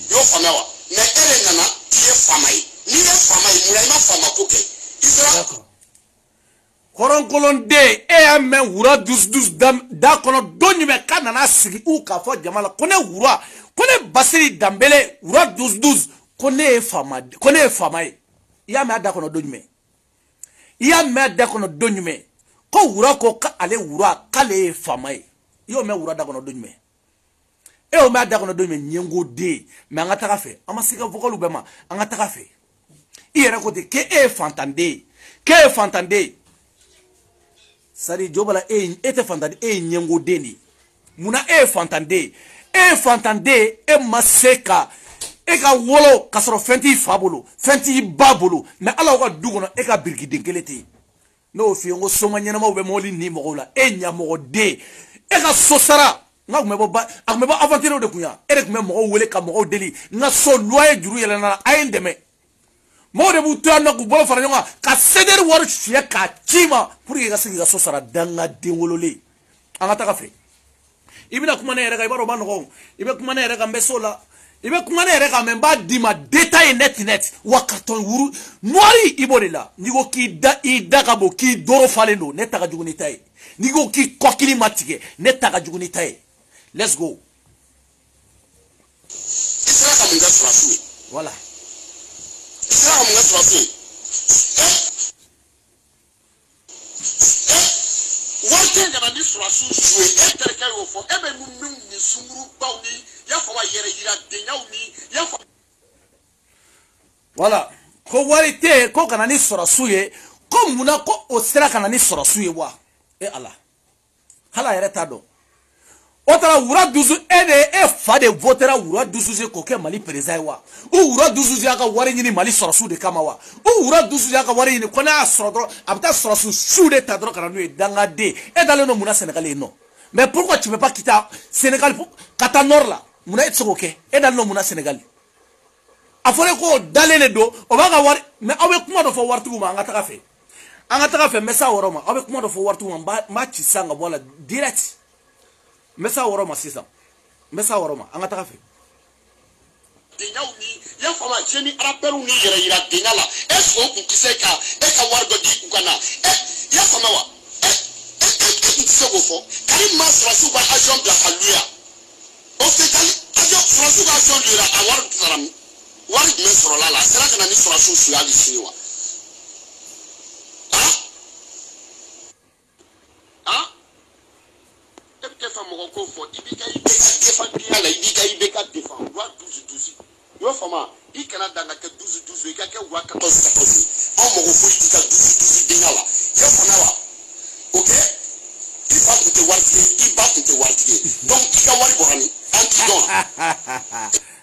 yo fama wa ne ere nana tie famai ni e famai mulaima fama koke isra koron kolon de e amen wura 12 da kono doni me kanana sigi u ka fo jamala kone wura kone basiri dambele wura 12 kone fama ya me da kono doni me ko wura ko ka ale wura kale fama yo me wura da kono doni me e o me da kono doni me nyengo de me anga taka fe ama sika vocalu bema anga taka fe iyere ko de ke e fantande sari jobala ete fantande nyengo deni muna fantande maseka ka wolo kasoro fenti fabolo fenti babolo me ala ka dugono ka birki denkelete no fi ngo soma nyana ma be moli ni mogola nyamogo de ka sosara ngakme ba aventure de kunya kume mogo wele ka mogo deli nga so loye juru yele na ayendeme mo de bu tana ku bolo faranyonga ka seder war chie ka chima pour que ka sigi ka sosara danga dengolole anga taka fe ibina kuma na yere ka ibaro banoko ibe kuma na yere ka mbesola ibe kuma na yere ka memba dima detail net wa carton wuru noiri iborela nigo ki ida ka bo ki doro falendo ne taka juguni tay nigo ki kokili matike ne taka juguni tay let's go isra ka munga swafi voilà isra ka munga swafi warte ngana ni swasu suwe etereka yo fo ebe mu ni sunguru bawni ya fa wa yere yira denyaw ni ya fa voilà ko wari te ko kana ni sɔrɔsiw ye ko munna ko o sera kana ni sɔrɔsiw ye wa ala hala yɛrɛ t'a dɔn o taara wura dusu e fa de votera wura dusu k'o kɛ Mali président ye wa o wura dusu y'a ka wari ɲini Mali sɔrɔsiw de kama wa o wura dusu y'a ka wari ɲini ko n'a y'a sɔrɔ dɔrɔn a bɛ taa sɔrɔsiw su de ta dɔrɔn ka na n'o ye dangaden e dalen don munna Sénégal yen nɔ mais pourquoi tu veux pas quitter Sénégal ka taa nord la munna e tɛ se k'o kɛ e dalen don munna Sénégal a fɔra ko dalen de don o b'a ka wari mais aw bɛ kuma dɔ fɔ waritigiw ma an ka taga fɛ n bɛ s'a wɔrɔ ma aw bɛ kuma dɔ fɔ waritigiw ma n b'a ci sisan ka bɔ a la direct n bɛ s'a wɔrɔ ma sisan n bɛ s'a wɔrɔ ma an ka taga fɛ. Denyaw ni y'a faamu a cɛ ni rappel ni yɛrɛ yira denya la est-ce que o kun tɛ se ka e ka wari dɔ di u ka na y'a faamu wa e kun tɛ se k'o fɔ Karim ma sɔrɔsiw ka avion bila ka luya o fait sɔrɔsiw ka avion luyera a wari sara wari jumɛn sɔrɔla la a sera ka na ni sɔrɔsiw suya hali sini wa e bɛ kɛ fɛn mɔgɔ ko fɔ i b'i ka défendenya la i b'i ka défend wa 12 i y'o faamu i kana dan ka kɛ 12 i ka kɛ wa 14 anw mɔgɔ foyi t'i ka 12 denya la i y'a faamu wa ok i ba kun tɛ waritigi i ba kun tɛ waritigi donc i ka wari bɔra min an t'i dɔn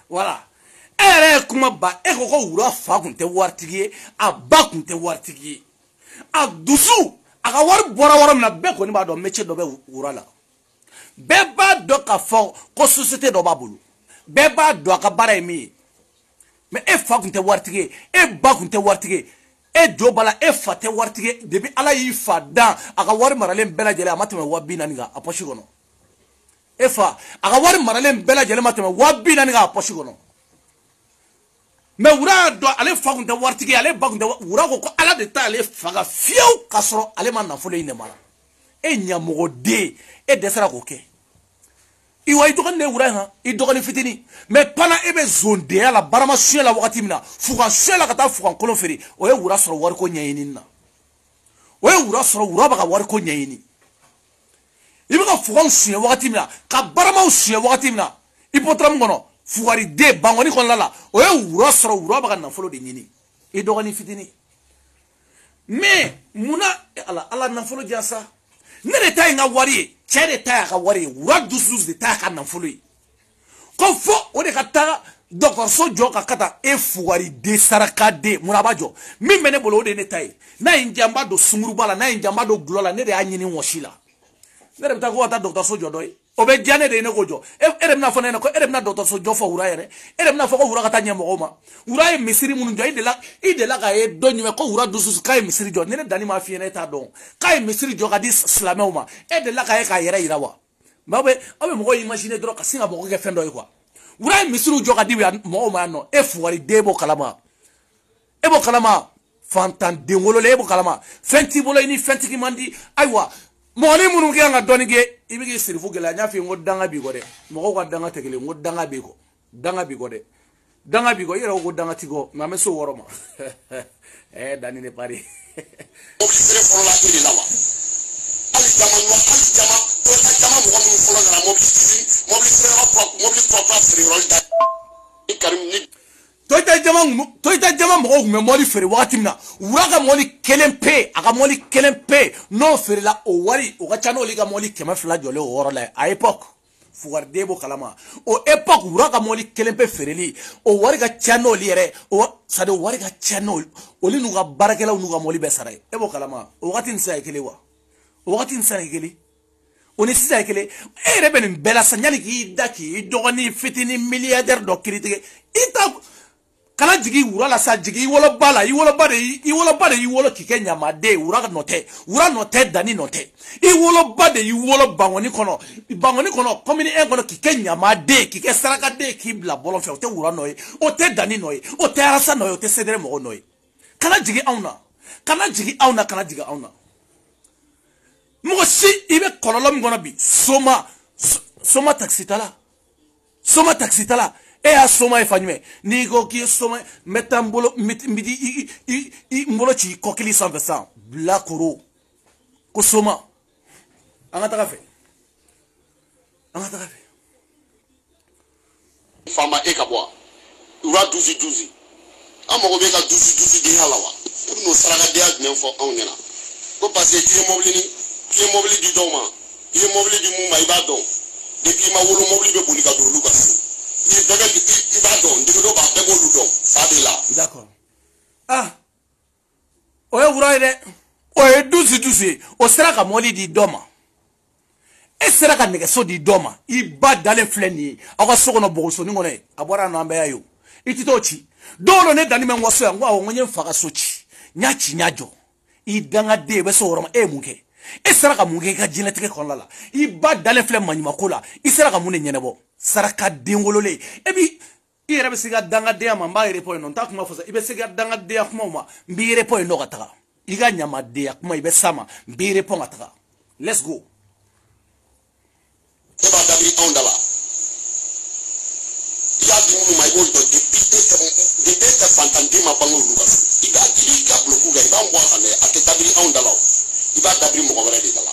voilà e yɛrɛ ye kuma ba e ko ko wura fa kun tɛ waritigi ye a ba kun tɛ waritigi ye a dusu a ka wari bɔra yɔrɔ min na bɛɛ kɔni b'a dɔn métier dɔ bɛ wura la bɛɛ b'a dɔn k'a fɔ ko société dɔ b'a bolo bɛɛ b'a dɔn a ka baara ye min ye mais e fa kun tɛ waritigi ye e ba kun tɛ waritigi ye e jo b'a la e fa tɛ waritigi ye depuis ala y'i fa dan a ka wari maralen bɛɛ lajɛlen a ma tɛmɛ 40,000 kan a poche kɔnɔ e fa a ka wari maralen bɛɛ lajɛlen ma tɛmɛ 40,000 kan a poche kɔnɔ mais wura y'a dɔn ale fa kun tɛ waritigi ye ale ba kun tɛ wura ko ala de ta ale faga fiyewu k'a sɔrɔ ale ma nafolo in de mara e ɲamɔgɔden e dɛsɛra k'o kɛ i wa i dɔgɔnin de ye wura in han i dɔgɔnin fitinin mais pana e bɛ zondenya la barama suɲɛ la wagati min na fugan suɲɛ la ka taa fugan kolon feere o ye wura sɔrɔ wariko ɲɛɲini na o ye wura sɔrɔ wura bɛ ka wariko ɲɛɲini i bɛ ka fuganw suɲɛ wagati min na ka baramaw suɲɛ wagati min na hippodrome kɔnɔ fugariden bangɔni kɔnɔna la o ye wura sɔrɔ wura bɛ ka nafolo de ɲini i dɔgɔnin fitinin mais munna ala nafolo diya sa ne de ta ye n ka wari ye cɛ de ta y'a ka wari ye wura dusu de ta y'a ka nafolo ye ko fɔ o de ka taa dɔgɔtɔrɔso jɔ ka taa e fugariden sarakaden munna a b'a jɔ min bɛ ne bolo o de ye ne ta ye n'a ye n diya n b'a don sunguruba la n'a ye n diya n b'a don gulɔ la ne de y'a ɲini wɔsi la ne de bɛ taa ko ka taa dɔgɔtɔrɔso jɔ dɔ ye o bɛ diya ne de ye ne k'o jɔ e de bɛna fɔ ne ɲɛna ko e de bɛna dɔgɔtɔrɔso jɔ fɔ wura yɛrɛ e de bɛna fɔ ko wura ka taa ɲɛmɔgɔw ma wura ye misiri minnu jɔ i de la k'a ye dɔ ɲuman ko wura dusu k'a ye misiri jɔ ne ne danni m'a f'i ɲɛna e t'a dɔn k'a ye misiri jɔ ka di silamɛw ma e de la k'a ye k'a yɛrɛ yira wa mais aw bɛ mɔgɔw imaginer dɔrɔn ka sin ka mɔgɔ kɛ fɛn dɔ ye quoi wura ye misiriw jɔ ka di mɔgɔw ma yan nɔ e fugariden e b'o kalama e b'o kalama fantanden wololen e b'o kalama fɛn t'i bolo i ni fɛntigi man di ayiwa mɔgɔni minnu kɛ ka dɔɔni kɛ i bɛ k'i sirifu gɛlɛya n y'a f'i ye n ko danga b'i kɔ dɛ mɔgɔw ka danga tɛ kelen n ko danga b'i kɔ danga b'i kɔ dɛ danga b'i kɔ i yɛrɛ ko danga t'i kɔ mais an bɛ se o wɔrɔ ma danni de pari. mobili feere fɔlɔ la e de la wa hali jama Toyota jama mɔgɔ minnu fɔlɔ nana mobili kura feere yɔrɔ da ni Karim ni Toyota jama mɔgɔw tun bɛ mɔbili feere wagati min na wura ka mɔbili kelen pe a ka mɔbili kelen pe n'o feerela o wari o ka ca n'olu ka mɔbili 200 jɔlen o yɔrɔ la a époque fugariden b'o kalama o époque wura ka mɔbili kelen pe feereli o wari ka ca n'olu yɛrɛ c'est à dire o wari ka ca n'olu olu n'u ka baarakɛlaw n'u ka mɔbili bɛɛ sara ye e b'o kalama o wagati ni sisan ye kelen wa o wagati ni sisan ye kelen o ni sisan ye kelen e yɛrɛ bɛ nin bɛɛ la sa yanni k'i da k'i dɔgɔnin fitinin milliardaire dɔ kiiri tigɛ i ta kana jigi wura la sa jigi i woloba la i woloba de y'i wolo k'i kɛ ɲamaden wura nɔ tɛ danni nɔ tɛ i woloba de y'i wolo bangɔni kɔnɔ commune 1 kɔnɔ k'i kɛ ɲamaden k'i kɛ sarakaden k'i bila bɔlɔn fɛ o tɛ wura nɔ ye o tɛ danni nɔ ye o tɛ arasa nɔ ye o tɛ sedere mɔgɔ nɔ ye kana jigi anw na kana jigi anw na kana jigi anw na mɔgɔ si i bɛ kɔlɔlɔ min kɔnɔ bi soma taxi tala e y'a soma ye fa jumɛn n'i ko k'i ye soma n bɛ taa n bolo ci kɔkili sanfɛ sisan bilakoro ko soma an ka taga fɛ faama e ka bɔ wura 12 mago bɛ ka dusu di hala wa e bɛ n'o sarakadenya jumɛn fɔ anw ɲɛna ko parce que k'i ye mobili di dɔw ma i ye mobili di mun ma i b'a dɔn depuis i ma wolo mobili bɛ boli ka don olu ka so i b'a dɔn ndege dɔ b'a bɛɛ b'olu dɔn fa b'i la. D'accord. Ah o ye wura ye dɛ o ye dusu ye o sera ka mɔbili di dɔ ma e sera ka nɛgɛso di dɔ ma i ba dalen filɛ nin ye aw ka so kɔnɔ bɔgɔsoni kɔnɔ ye a bɔra n'an bɛɛ y'a ye o i ti t'o ci don dɔ ne danni bɛ n ka so yan n ko awɔ n ko n ye n fa ka so ci n y'a ci n y'a jɔ i dangaden i bɛ se o yɔrɔ ma e ye mun kɛ e sera ka mun kɛ i ka diɲɛlatigɛ kɔnɔna la i ba dalen filɛ maɲumako la i sera ka mun de ɲɛnabɔ saraka den wololen e bi i yɛrɛ bɛ se ka dangadenya ma n b'a yɛrɛ pɔ yen nɔ n t'a kuma fɔ sa i bɛ se ka dangadenya kumaw ma n b'i yɛrɛ pɔ yen nɔ ka taga i ka ɲamadenya kuma i bɛ s'a ma n b'i yɛrɛ pɔ ka taga let's go. e b'a dabiri anw da la i y'a di minnu ma i b'o dɔn depuis e tɛ fantanden ma bange olu ka so i ka buloku kɛ i b'an bɔ a kan dɛ a tɛ dabiri anw da la o i b'a dabiri mɔgɔ wɛrɛ de da la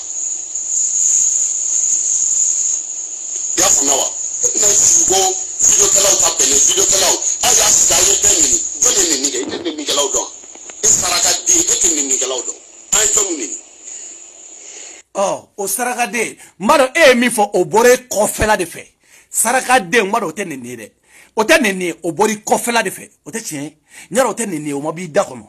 i y'a faamuya wa e bɛna sigi ko videokɛlaw ka bɛnɛ videokɛlaw aw y'a sigi aw ye bɛɛ nini jɔn ye nini kɛ i tɛ ninikɛlaw dɔn e sarakaden e tɛ ninikɛlaw dɔn an ye jɔnw nini. O sarakaden n b'a dɔn e ye min fɔ o bɔra e kɔfɛla de fɛ sarakaden n b'a dɔn o tɛ nin ye dɛ o tɛ nin ye o bɔra i kɔfɛla de fɛ o tɛ tiɲɛ ye n y'a dɔn o tɛ nin ye o ma b'i da kɔnɔ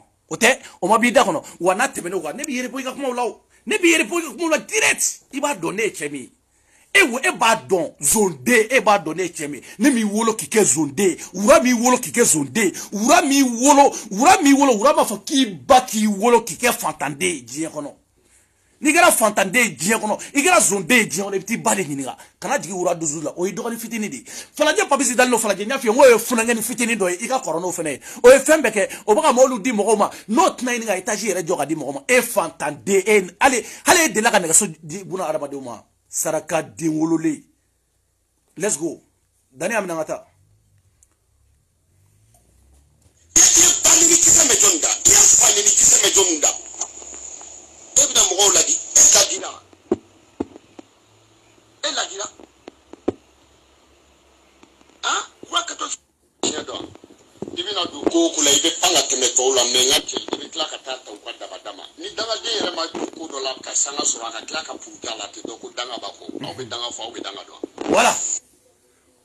o ma b'i da kɔnɔ wa n'a tɛmɛn'o kan ne b'i yɛrɛ bɔ i ka kumaw la o ne b'i yɛrɛ bɔ i ka kumaw la direct i b'a dɔn ne ye cɛ min ye e b'a dɔn zonden e b'a dɔn ne ye cɛ min ye ne m'i wolo k'i kɛ zonden wura m'i wolo k'i kɛ zonden wura m'a fɔ k'i ba k'i wolo k'i kɛ fantanden ye diɲɛ kɔnɔ. N'i kɛra fantanden ye diɲɛ kɔnɔ i kɛra zonden ye diɲɛ kɔnɔ i bɛ t'i ba de ɲininka kana jigin wura dusu la o ye dɔgɔnin fitinin de ye falajɛ papisi dalen don falajɛ n y'a f'i ye n k'o ye funankɛni fitinin dɔ ye i ka kɔrɔ n'o fana ye o ye fɛn bɛɛ kɛ o bɛ ka mɔbiliw di mɔgɔw ma n'o tɛna ɲini ka etazi yɛrɛ jɔ ka di mɔgɔw ma e fantanden hali e delila ka nɛgɛso di buna adamadenw ma saraka den wololen let's go dani a minɛ an ka taa. i ye balini kisɛ mɛ jɔnni da i ye faleni kisɛ mɛ jɔnni da. e bɛna mɔgɔw ladi e ladira han wa ka to tiɲɛ dɔn i bɛna don ko o ko la i bɛ pan ka tɛmɛ tɔw la mɛ n ka cɛ i bɛ tila ka taa ta u ka dabada ma ni dangaden yɛrɛ ma don ko dɔ la ka sanga sɔrɔ a ka tila ka puruja la tɛ dɔn ko danga b'a kɔ aw bɛ danga fɔ aw bɛ danga dɔn.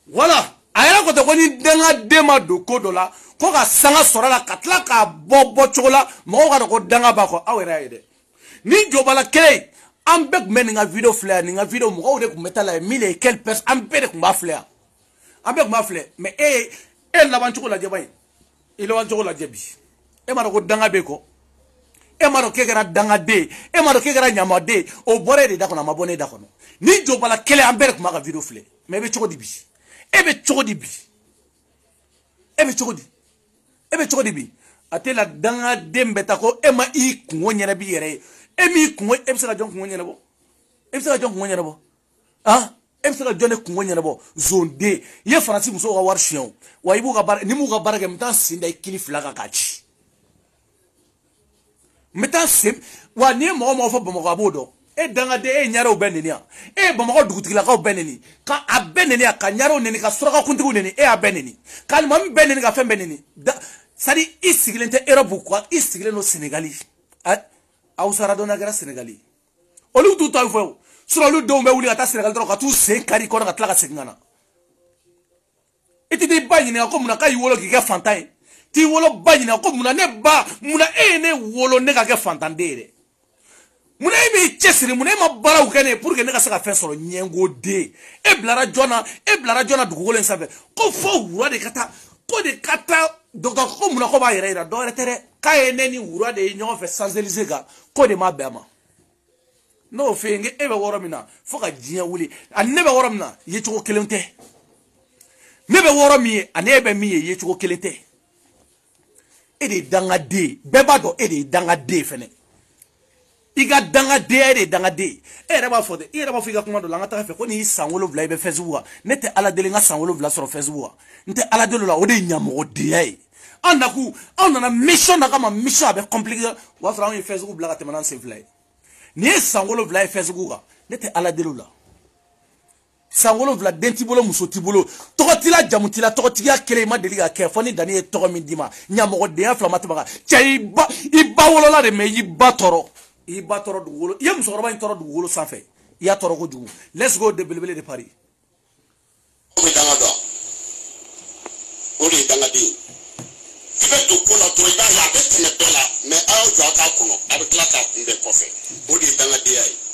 wala a yɛrɛ ko ten ko ni dangaden ma don ko dɔ la ko ka sanga sɔrɔ a la ka tila k'a bɔ cogo la mɔgɔw ka dɔn ko danga b'a kɔ aw yɛrɛ y'a ye dɛ. Ni jɔbala kelen an bɛɛ tun bɛ nin ka video filɛ yan nin ka video mɔgɔw de tun bɛ taa la mille et quelques personnes an bɛɛ de tun b'a filɛ yan an bɛɛ tun b'a filɛ mais e laban cogo lajɛ ba in i laban cogo lajɛ bi e m'a dɔn ko danga bɛ kɔ e m'a dɔn k'e kɛra dangaden e m'a dɔn k'e kɛra ɲamaden o bɔra e de da kɔnɔ a ma bɔ ne da kɔnɔ ni jɔbala kelen an bɛɛ de tun b'a ka video filɛ mais e bɛ cogo di bi e bɛ cogo di bi e bɛ cogo di e bɛ cogo di bi a tɛ la dangaden bɛ ta ko e ma i kungo ɲɛnabɔ i yɛrɛ ye. E mi kungo e bɛ se ka jɔn kungo ɲɛnabɔ e bɛ se ka jɔn kungo ɲɛnabɔ ah e bɛ se ka jɔn ne kungo ɲɛnabɔ zonden i ye faransi musow ka wari siyɛn o wa i b'u ka baara ni m'u ka baara kɛ n bɛ taa sen da i kili fila kan k'a ci n bɛ taa sen wa n'i ye mɔgɔ mɔgɔ fɔ bamakɔ a b'o dɔn e dangaden e ɲarew bɛɛ neni yan e ye bamakɔ dugutigilakaw bɛɛ neni ka a bɛɛ neni yan ka ɲarew neni ka surakakuntigiw neni e y'a bɛɛ neni ka alimami bɛɛ neni ka fɛn bɛɛ neni c'est à dire i sigilen tɛ Europe quoi i sigilen don Sénégali aw sara dɔn n'a kɛra Sénégali olu t'u ta fɔ o sinon olu denw bɛ wuli ka taa Sénégal dɔrɔn ka t'u sen kari kɔnɔ ka tila ka segin ka na i tɛ t'i ba ɲininka ko munna k'a y'i wolo k'i kɛ fantan ye t'i wolo ba ɲininka ko munna ne ba munna e ye ne wolo ne ka kɛ fantanden ye dɛ munna e b'i cɛsiri munna e ma baaraw kɛ ne ye pour que ne ka se ka fɛn sɔrɔ ɲɛngoden e bilara jɔnna dugukolo in sanfɛ ko fɔ wura de ka taa ko de ka taa dɔgɔtɔrɔ ko munna ko b'a yɛrɛ yira dɔwɛrɛ tɛ dɛ k'a ye ne ni wura de ye ɲɔgɔn fɛ Champs-Élysées kan ko de ma bɛn a ma n'o fɛ yen e bɛ wɔɔrɔ min na fo ka diɲɛ wuli ani ne bɛ wɔɔrɔ min na ye cogo kelen tɛ ne bɛ wɔɔrɔ min ye ani e bɛ min ye cogo kelen tɛ e de ye dangaden bɛɛ b'a dɔn e de ye dangaden fɛnɛ i ka dangadenya e de ye dangaden e yɛrɛ b'a fɔ dɛ i yɛrɛ b'a fɔ i ka kuma dɔ la an ka taga fɛ ko n'i san 7 i bɛ Facebook kan ne tɛ ala deli n ka san 7 sɔrɔ Facebook kan n tɛ ala deli o la o de ye ɲamɔgɔdenya ye an nana mission na kama mission a bɛ compliqué o b'a sɔrɔ anw ye Facebook bila ka tɛmɛ n'an sen fila ye nin ye san 7 ye Facebook kan ne tɛ ala deli o la Sangolo vla dentibolo musotibolo tokotila jamutila tokotiya kele ma deli ka kɛ fo ni dani ye tɔgɔ min di ma ɲamɔgɔdenya fila ma tɛmɛ kan cɛ i ba wolola de mɛ i ba tɔrɔ dugukolo i ye musokɔrɔba in tɔrɔ dugukolo sanfɛ i y'a tɔrɔ kojugu let's go de belebele de Paris o bɛ danga dɔn o de ye dangaden i bɛ don ko la dɔrɔn i b'a ye a bɛ tɛmɛ bɛɛ la mɛ a y'aw jɔ a k'a kɔnɔ a bɛ tila k'a kunbɛn kɔfɛ o de ye dangadenya ye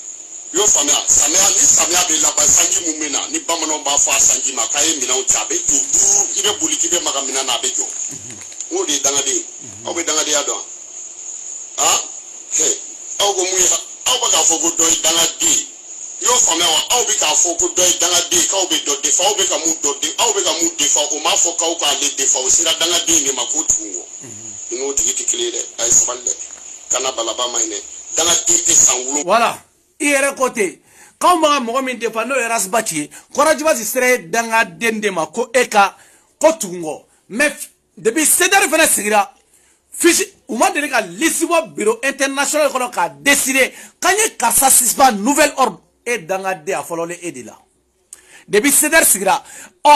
y'o faamuya samiya ni samiya bɛ laban sanji mun bɛ na ni bamananw b'a fɔ a sanji ma k'a ye minɛnw cɛ a bɛ jɔ duuru i bɛ boli k'i bɛ maga minɛn na a bɛ jɔ o de ye dangaden aw bɛ dangadenya dɔn han aw ko mun ye aw bɛ k'a fɔ ko dɔ ye dangaden y'o faamuya wa aw bɛ k'a fɔ ko dɔ ye dangaden k'aw bɛ dɔ defa aw bɛ ka mun dɔ de aw bɛ ka mun defa o m'a fɔ k'aw k'ale defa o sera dangaden de ma k'o tugu kɔ i n'o tigi tɛ kelen ye dɛ a ye sabali dɛ kana balaba ma ɲinɛ dangaden tɛ san wolo. voilà i yɛrɛ ko ten k'anw bɛ ka mɔgɔ min defa n'o ye Rasbach ye Kɔrɔjibasi sera dangaden de ma ko e ka ko tugu kɔ mais depuis CDR fana sigira fiche u ma deli ka liste bɔ bureau international kɔnɔ k'a décider k'an ye karisa suspend nouvel ordre e dangaden a fɔlɔlen e de la depuis CDR sigira ɔ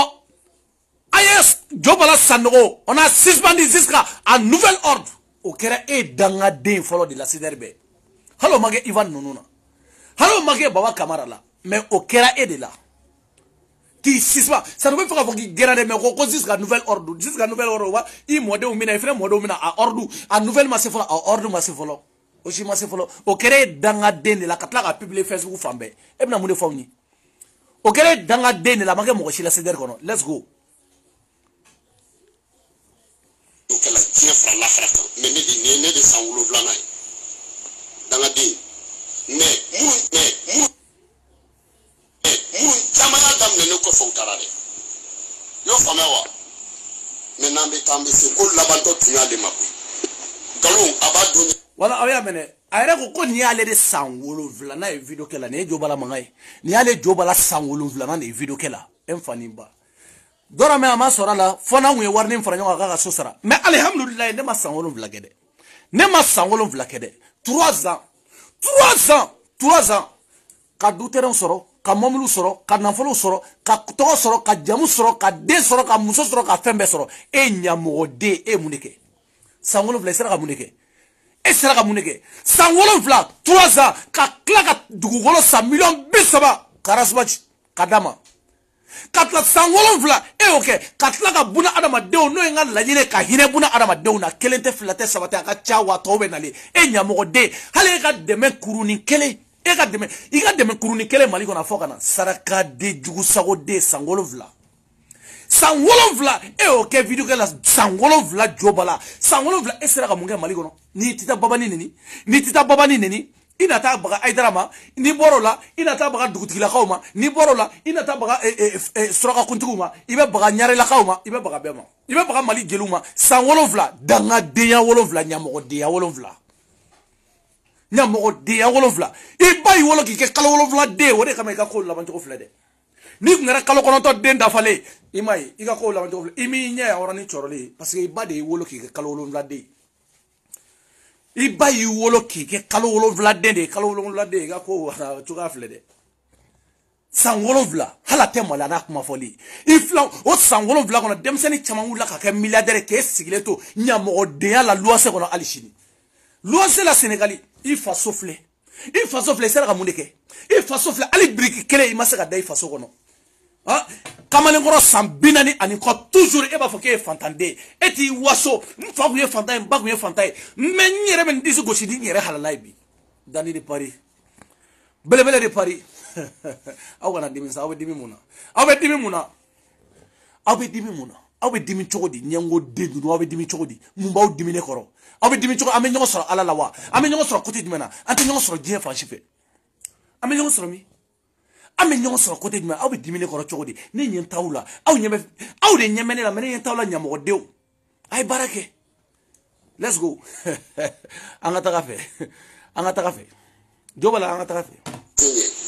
a ye Jobala Sanogo on a suspendu jusqu'à un nouvel ordre o kɛra e dangaden fɔlɔ de la CDR bɛɛ hali o ma kɛ Ivan ninnu na hali o ma kɛ Baba Kamara la mais o kɛra e de la k'i suspend ça ne veut pas fɔ k'i gɛrɛ dɛ mais ko jusqu'à nouvel ordre wa i mɔdenw minɛ i fana mɔdenw minɛ a ordre a nouvelle ma se fɔlɔ a ordre ma se fɔlɔ o si ma se fɔlɔ o kɛra e dangaden de la ka tila ka publier Facebook fan bɛɛ e bɛna mun de fɔ anw ye o kɛra e dangaden de la a ma kɛ mɔgɔ si la CDR kɔnɔ let's go. o kɛla diɲɛ fara lafara kan mɛ ne de san 7 ye dangaden mais minnu caman y'a daminɛ ne kɔfɛ u taara dɛ y'o faamuya wa mɛ n'an bɛ taa an bɛ se ko labantɔ tun y'ale ma koyi nkalon a b'a dɔn. wala aw y'a mɛnɛ a yɛrɛ ko nin y'ale de san 7 n'a ye video kɛ la nin ye Jobala mankan ye nin y'ale Jobala san 7 de ye video kɛ la e n fa ni ba dɔrɔn mɛ a ma sɔrɔ a la fɔ n'an kun ye wari ni fara ɲɔgɔn kan k'a ka so sara mais alihamudulilayi ne ma san 7 kɛ dɛ ne ma san 7 kɛ dɛ 3 ans ka du terrain sɔrɔ ka mɔbiliw sɔrɔ ka nafolow sɔrɔ ka tɔgɔ sɔrɔ ka jamu sɔrɔ ka den sɔrɔ ka muso sɔrɔ ka fɛn bɛɛ sɔrɔ e ɲamɔgɔden e mun de kɛ san 7 i sera ka mun de kɛ e sera ka mun de kɛ san 7 3 ans ka tila ka dugukolo san miliyɔn 30 ka Rasbach ka d'a ma ka tila san 7 e y'o kɛ ka tila ka buna adamadenw n'o ye n ka laɲini ka hinɛ buna adamadenw na kelen tɛ fila tɛ saba tɛ a ka ca wa tɔw bɛ nalen e ɲamɔgɔden hali e ka dɛmɛ kurunin kelen i ka dɛmɛ kurunin kelen Mali kɔnɔ a fɔ ka na sarakaden jugusagoden san 7 san 7 e y'o kɛ video kɛ la san 7 Jobala san 7 e sera ka mun kɛ Mali kɔnɔ n'i tɛ taa Babani neni i na taa baga Aïdara ma n'i bɔr'o la i na taa baga dugutigilakaw ma n'i bɔr'o la i na taa baga surakakuntigiw ma i bɛ baga ɲarelakaw ma i bɛ baga bɛɛ ma i bɛ baga Mali jeliw ma san 7 dangadenya 7 ɲamɔgɔdenya 7 ɲamɔgɔdenya 7 i ba y'i wolo k'i kɛ kalo 7 den o de kama i ka kow labancogo filɛ dɛ n'i tun kɛra kalo 9 den dafalen i m'a ye i ka kow labancogo filɛ i m'i ɲɛ yan yɔrɔ ni cɔrɔlen ye parce que i ba de y'i wolo k'i kɛ kalo 7 den i ba y'i wolo k'i kɛ kalo 7 den de ye kalo 7 den i ka kow cogoya filɛ dɛ san 7 hali a tɛ maloya n'a kuma fɔli i filan o san 7 kɔnɔ denmisɛnnin caman wulila ka kɛ milliardaire k'e sigilen to ɲamɔgɔdenya la luwanse kɔnɔ hali sini luwanse la Sénégali i faso filɛ i sera ka mun de kɛ i faso filɛ hali biriki kelen i ma se ka da i faso kɔnɔ kamalenkɔrɔ san 40 ani kɔ toujours e b'a fɔ k'e ye fantanden e t'i waso n fa kun ye fantan ye n ba kun ye fantan ye mais n yɛrɛ bɛ n disi gosi ni n yɛrɛ halala ye bi Dani de Paris belebele de Paris aw kana dimi sa aw bɛ dimi mun na aw bɛ dimi cogo di ɲɛngo den ninnu aw bɛ dimi cogo di mun b'aw dimi ne kɔrɔ aw bɛ dimi cogo an bɛ ɲɔgɔn sɔrɔ Ala la wa an bɛ ɲɔgɔn sɔrɔ côté jumɛn na an tɛ ɲɔgɔn sɔrɔ diɲɛ fan si fɛ an bɛ ɲɔgɔn sɔrɔ min an bɛ ɲɔgɔn sɔrɔ côté jumɛn aw bɛ dimi ne kɔrɔ cogo di ne ɲɛ t'aw la aw de ɲɛ bɛ ne la mais ne ɲɛ t'aw la ɲamɔgɔdenw a ye baara kɛ let's go an ka taga fɛ Jobala an ka taga fɛ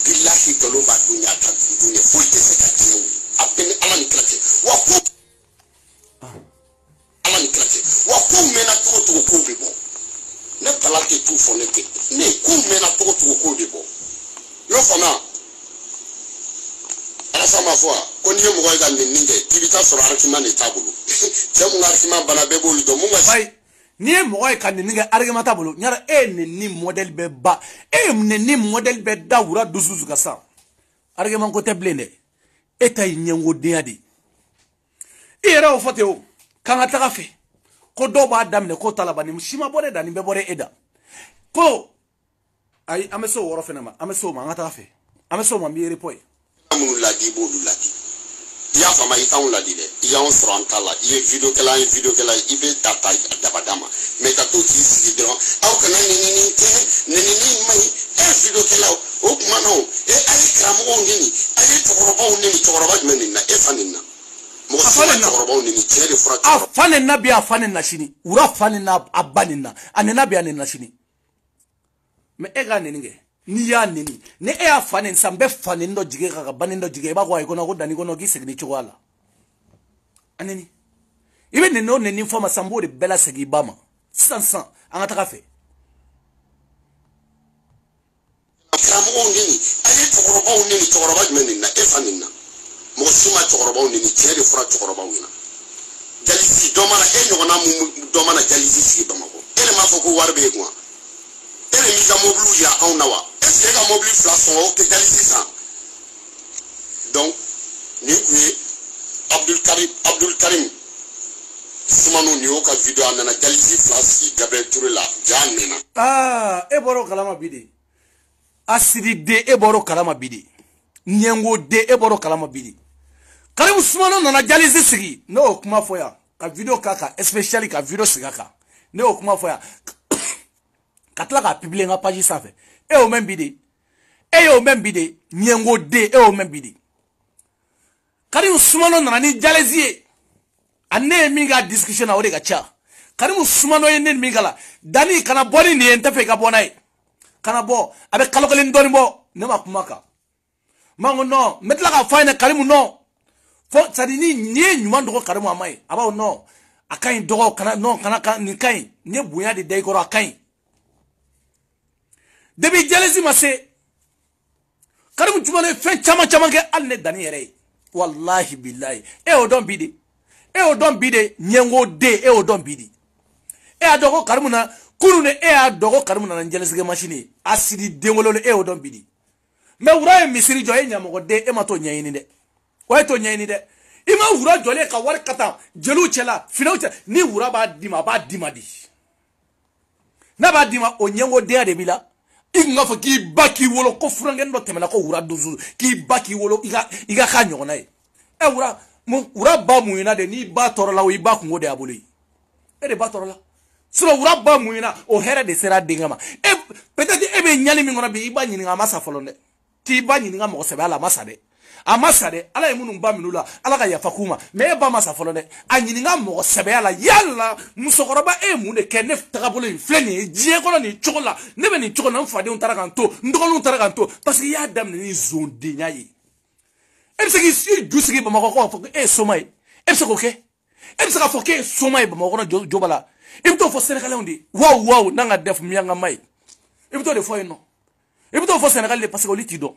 bilahi nkalon b'a dunya ta dunya foyi tɛ se ka tiɲɛ wuli a bɛɛ ni Ala ni kira cɛ wa ko Ala ni kira cɛ wa ko mɛnna cogo cogo kow bɛ bɔ ne Bala tɛ tu fɔ ne tɛ ne ko mɛnna cogo cogo kow bɛ bɔ y'o faamuya Alassane fama fo ko ni mo ga ni ninge kibita soro argument ni tabulu jamu argument bana be bolu do mo bay ni mo ga ni ninge argument tabulu nyara ni model be ba ni model be dawura dusuzu ka sa argument ko te blende eta nyengo diadi era o foteo kanga taka fe ko do ba damne ko talabani mshima bore dani be bore eda ko ay ameso woro fenama ameso ma ngata fe ameso ma mi report amunu ladi bolu ladi ya fama itaun ladi de ya on soro antala ye video kala ibe data dabadama me ka to ki sigi dron aw kana ni ke ni mai video kala o kuma no ay kram o ni ay tokoro ni na efanina mo tokoro ni chere fura afanen nabi afanen na shini ura fanen na abanina anena bi anena shini me ega ninge ni ya nini ne e afane nsambe fane ndo jige ka bani ndo jige ba kwa ikona ko dani kono ki segni chwala aneni ibe ne no ne ni forma sambo de bela segi bama sansan anga taka fe akramu ondini ayi tokoroba ondini tokoroba menina efanina mo sima tokoroba ondini chere fura tokoroba wina jalisi domana e nyona mu domana jalisi sigi bamako ele ma foko warbe ko ele mi ga moblu ya onawa est-ce que mobile flasson que jalisi ça donc ni kuye Abdul Karim sumanu ni o ka video anana jalisi flash Gabriel Touré la janena e boro kalama bidi asiri de e boro kalama bidi nyengo de e boro kalama bidi Karim sumanu nana jalisi sigi no kuma foya ka video kaka especially ka video sigaka no kuma foya katla ka publier nga page ça fait e o membide nyengo de e o membide Karim sumano nana ni jalezi ane minga discussion na ode ka cha Karim sumano yene minga la dani kana boni ni entafe ka bonai kana bo abe kalokalen doni bo ne ma kumaka mango no metla ka faina Karim no fo sadini ni nyuma ndo Karim amai aba no akai dogo kana no kana ni kai ne buya de dai ko akai debi jalezi mase Karim jumale fe chama ke alne dani yere wallahi billahi e o don bide nyengo de e o don bidi e adogo Karim na kurune e adogo Karim na jalezi ke machine asidi dengolo e o don bidi me wura e misiri jo e nyamogo de e mato nyayini de wa to nyayini de ima wura jole ka war kata jelu chela finaucha ni wura ba dima di na ba dima o nyengo de bila inga fa ki baki wolo ko furangen do temela ko wura duzu ki baki wolo iga ka nyona e wura ba muina de ni ba torola o iba kungo de abuli e de ba torola so wura ba muina o hera de sera dingama e peut-être e be nyali mi ngona bi iba nyini ngama sa folonde ti iba nyini ngama ko sebe ala masade ala emunu ba minula ala ka yafa kuma me ba masa folonde anyini ngama ko sebe ala yalla musokoroba e mu de kenef takabolo inflene jie kono ni chokola ne be ni chokola mfade on tarakanto ndokolo tarakanto parce que ya dam ni zonde nyayi e se ki si jusiki ba mako ko e somai e se ko ke e se ka foke somai ba mako no jobala e to fo Sénégalais on dit wow nanga def mianga mai e to de fo no e to fo Sénégalais parce que oli do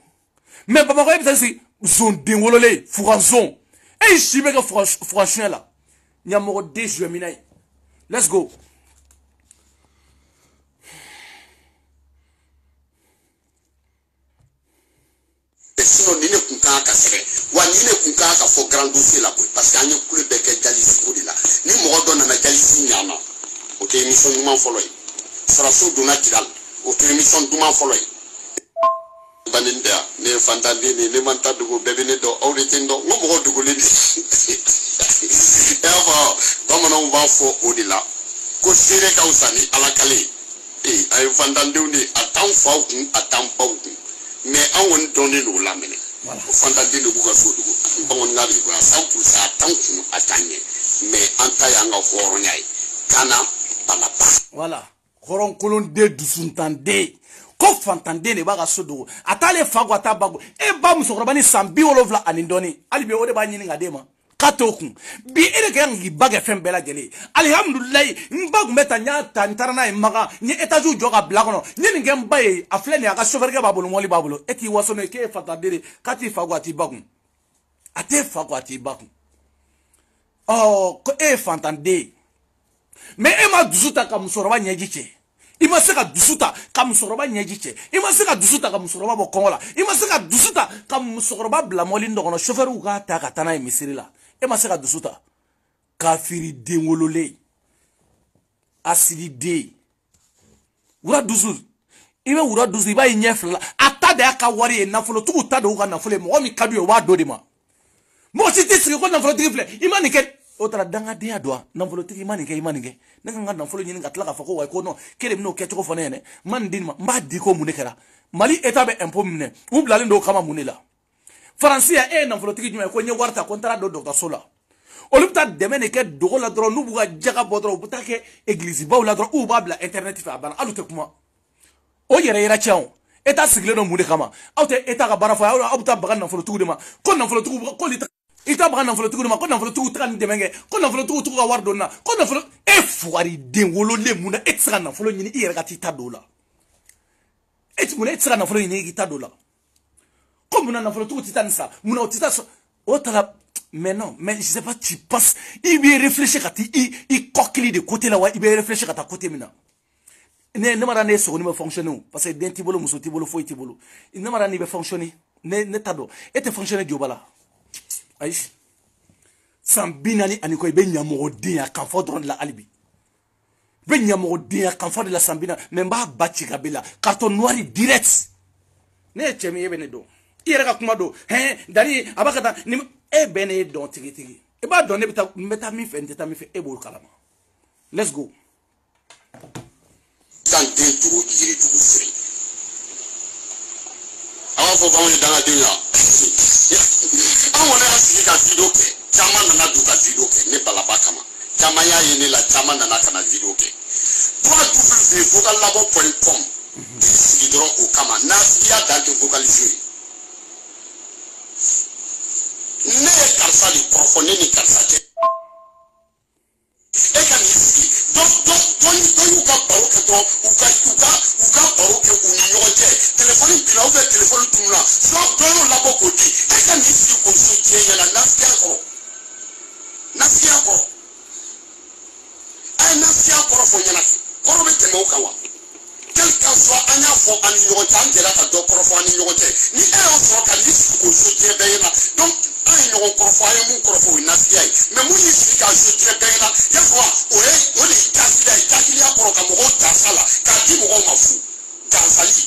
mais ba mako e se zone dengolole furanzon e shibe ka franchement là nyamoko 2 juillet minai let's go sinon nine kunka ka sebe wa nine kunka ka fo grand dossier la parce que anye kule beke jalisi ko dila ni mo do na jalisi nyama o te émission duma foloy sara so dona kidal o te émission duma foloy baninda ne fantandi ne manta dugo bebe ne do awde tindo ngo mo dugo le eva bamana on va fo odila ko sere ka usani ala kale ay fantandi ne atam fawu atam pawu mais an woni doni no lamene fantandi ne buga so dugo bamon ngabi ko sa pour ça tanku atanye mais anta yanga foro nyai kana bala voilà koron kolon de dusuntande ko fantande ne baga sodo atale fago atabago e ba musokroba ni sambi wolovla anindoni alibe ode ba nyini ngadema katokun bi ere kan gi baga fem bela gele alhamdulillah mbagu meta nya tantarana e maga ni etaju joga blagono ni ngem baye afleni aga chauffeur ga babulu moli babulu eti wasono ke fantande kati fago ati bagu ate fa ko ati ba oh ko e fantande mais e ma dusuta ka musoroba nyejiche ima se ka dusuta ka musoroba nyejiche ima se ka dusuta ka musoroba bo kongola ima se ka dusuta ka musoroba bla moli ndogono chauffeur u ka ta ka tana e misiri la e ma se ka dusuta kafiri dengolole asidi de wura duzu ibe wura duzu iba nyefla ata de aka wari e nafolo tugu ta de u ka nafolo mo mi kadu e wa do de ma mo si te sigi ko nafolo tigi fle imani ke otra danga de adwa nafolo tigi imani ke ne kan nafolo nyini ngatla ka fako wa ko no kele mino ke choko fone ne man din ma mba di ko munekera mali eta be impôt mine u blale ndo kama munela francia e nafolo tigi juma ko nye warta contrat do docteur sola olupta demene ke dogo la dro nu buga jaga bodro buta ke église ba la dro u babla internet fa bana alute kuma o yere yera chawo eta sigle no mude kama awte eta ka bara fa awta baga na folo tugu de ma ko na folo tugu ko li ita baga na folo tugu de ma ko na folo tugu tan demenge ko na folo tugu ka wardo na ko na folo e fuari de wolo le muna etra na folo nyini yere ka tita dola et muna etra na folo nyini kita dola ko muna na folo tugu titan sa muna tita o tala. Mais non, mais je sais pas, tu passes. Il veut réfléchir à il coquille de côté là, il veut réfléchir à ta côté maintenant. Ne mara ne so ni me fonctionner parce que den tibolo muso tibolo foi tibolo. Ne mara ni be fonctionner. Ne tado. Et te fonctionner du bala. Aïe. Sambinani aniko be nyamo de ya kan fodron de la alibi. Be nyamo de ya kan fodron de la sambina, mais ba bati kabela. Carton noir direct. Ne chemi yebe ne do. Ira ka kuma do. Dari abakata ni e bene don tigi e ba don ne beta mi fe nteta mi fe e bo kalama let's go dan den turu yiri dugu firi awa fo ba woni danga dunya awon na sigi ka video ke chama nana du ka video ke ne balaba kama chama ya yini la chama nana kana video ke www.vocallabo.com sigi dron o kama na sigi ya dan vocaliser ne karsa di profone ni karsa ke e kan isi don uka baro ke to uka baro ke uni yoje telefoni bila o telefoni tunula so don labo ko di e kan isi ko so je yala nafia ko ai nafia ko fo nyana ko be temo kawa quel qu'en soit anya fo ani yoje angela ka do profo ani yoje ni e o so kan isi ko so je be yana donc on croit mon crofo nasiya mais mon ici ka je très bien là ya quoi on est taxi ya pour ka mo ta sala ka di mo ma fu ta sali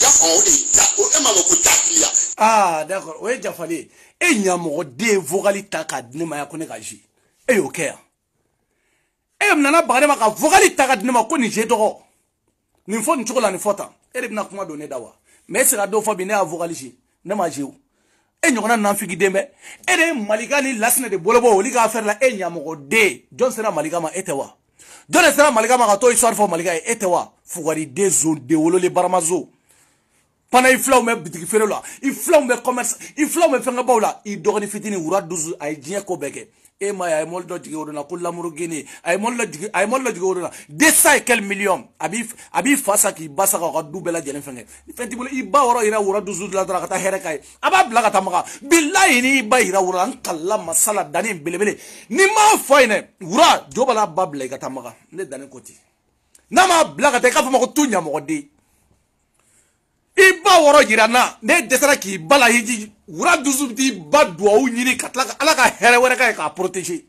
ya on est ta o e ma ko taxi ya ah d'accord ouais jafali e nyamo de vogali taka dine ma ya ko ne ka ji e yo ke e mnana bagale ma ka vogali taka dine ma ko ni je do ni fo ni chokola ni fota e de bina kuma do ne dawa mais c'est la do fo bi ne a vogali ji ne ma je e nyogona nanfigi dembe e de malika ni lasne de bolobo oli ka faire la e nyamo de John sera malika ma etewa John sera malika ma ka to histoire fo malika etewa fugari de zone de wolo le baramazo pana i flaw me bitiki fere la i flaw me commerce i flaw me fenga bawla i dogoni fitini wura duzu ay jien ko beke e ma ay mol do jigi wona ko lamuru gene ay mol la jigi wona 200 et quelques millions abi fasa ki basa ka dubela jene fenge fenti bolo i ba woro ira wura duzu la dara kata here kai aba blaga tamaka billahi ni ba ira wura kala masala dani belebele ni ma foine wura jobala bable ka tamaka ne dani koti nama blaga te ka fama ko tunya mo de iba woro jirana ne desara ki bala hiji wura duzu di ba duwa nyini katla ala ka here wera ka protéger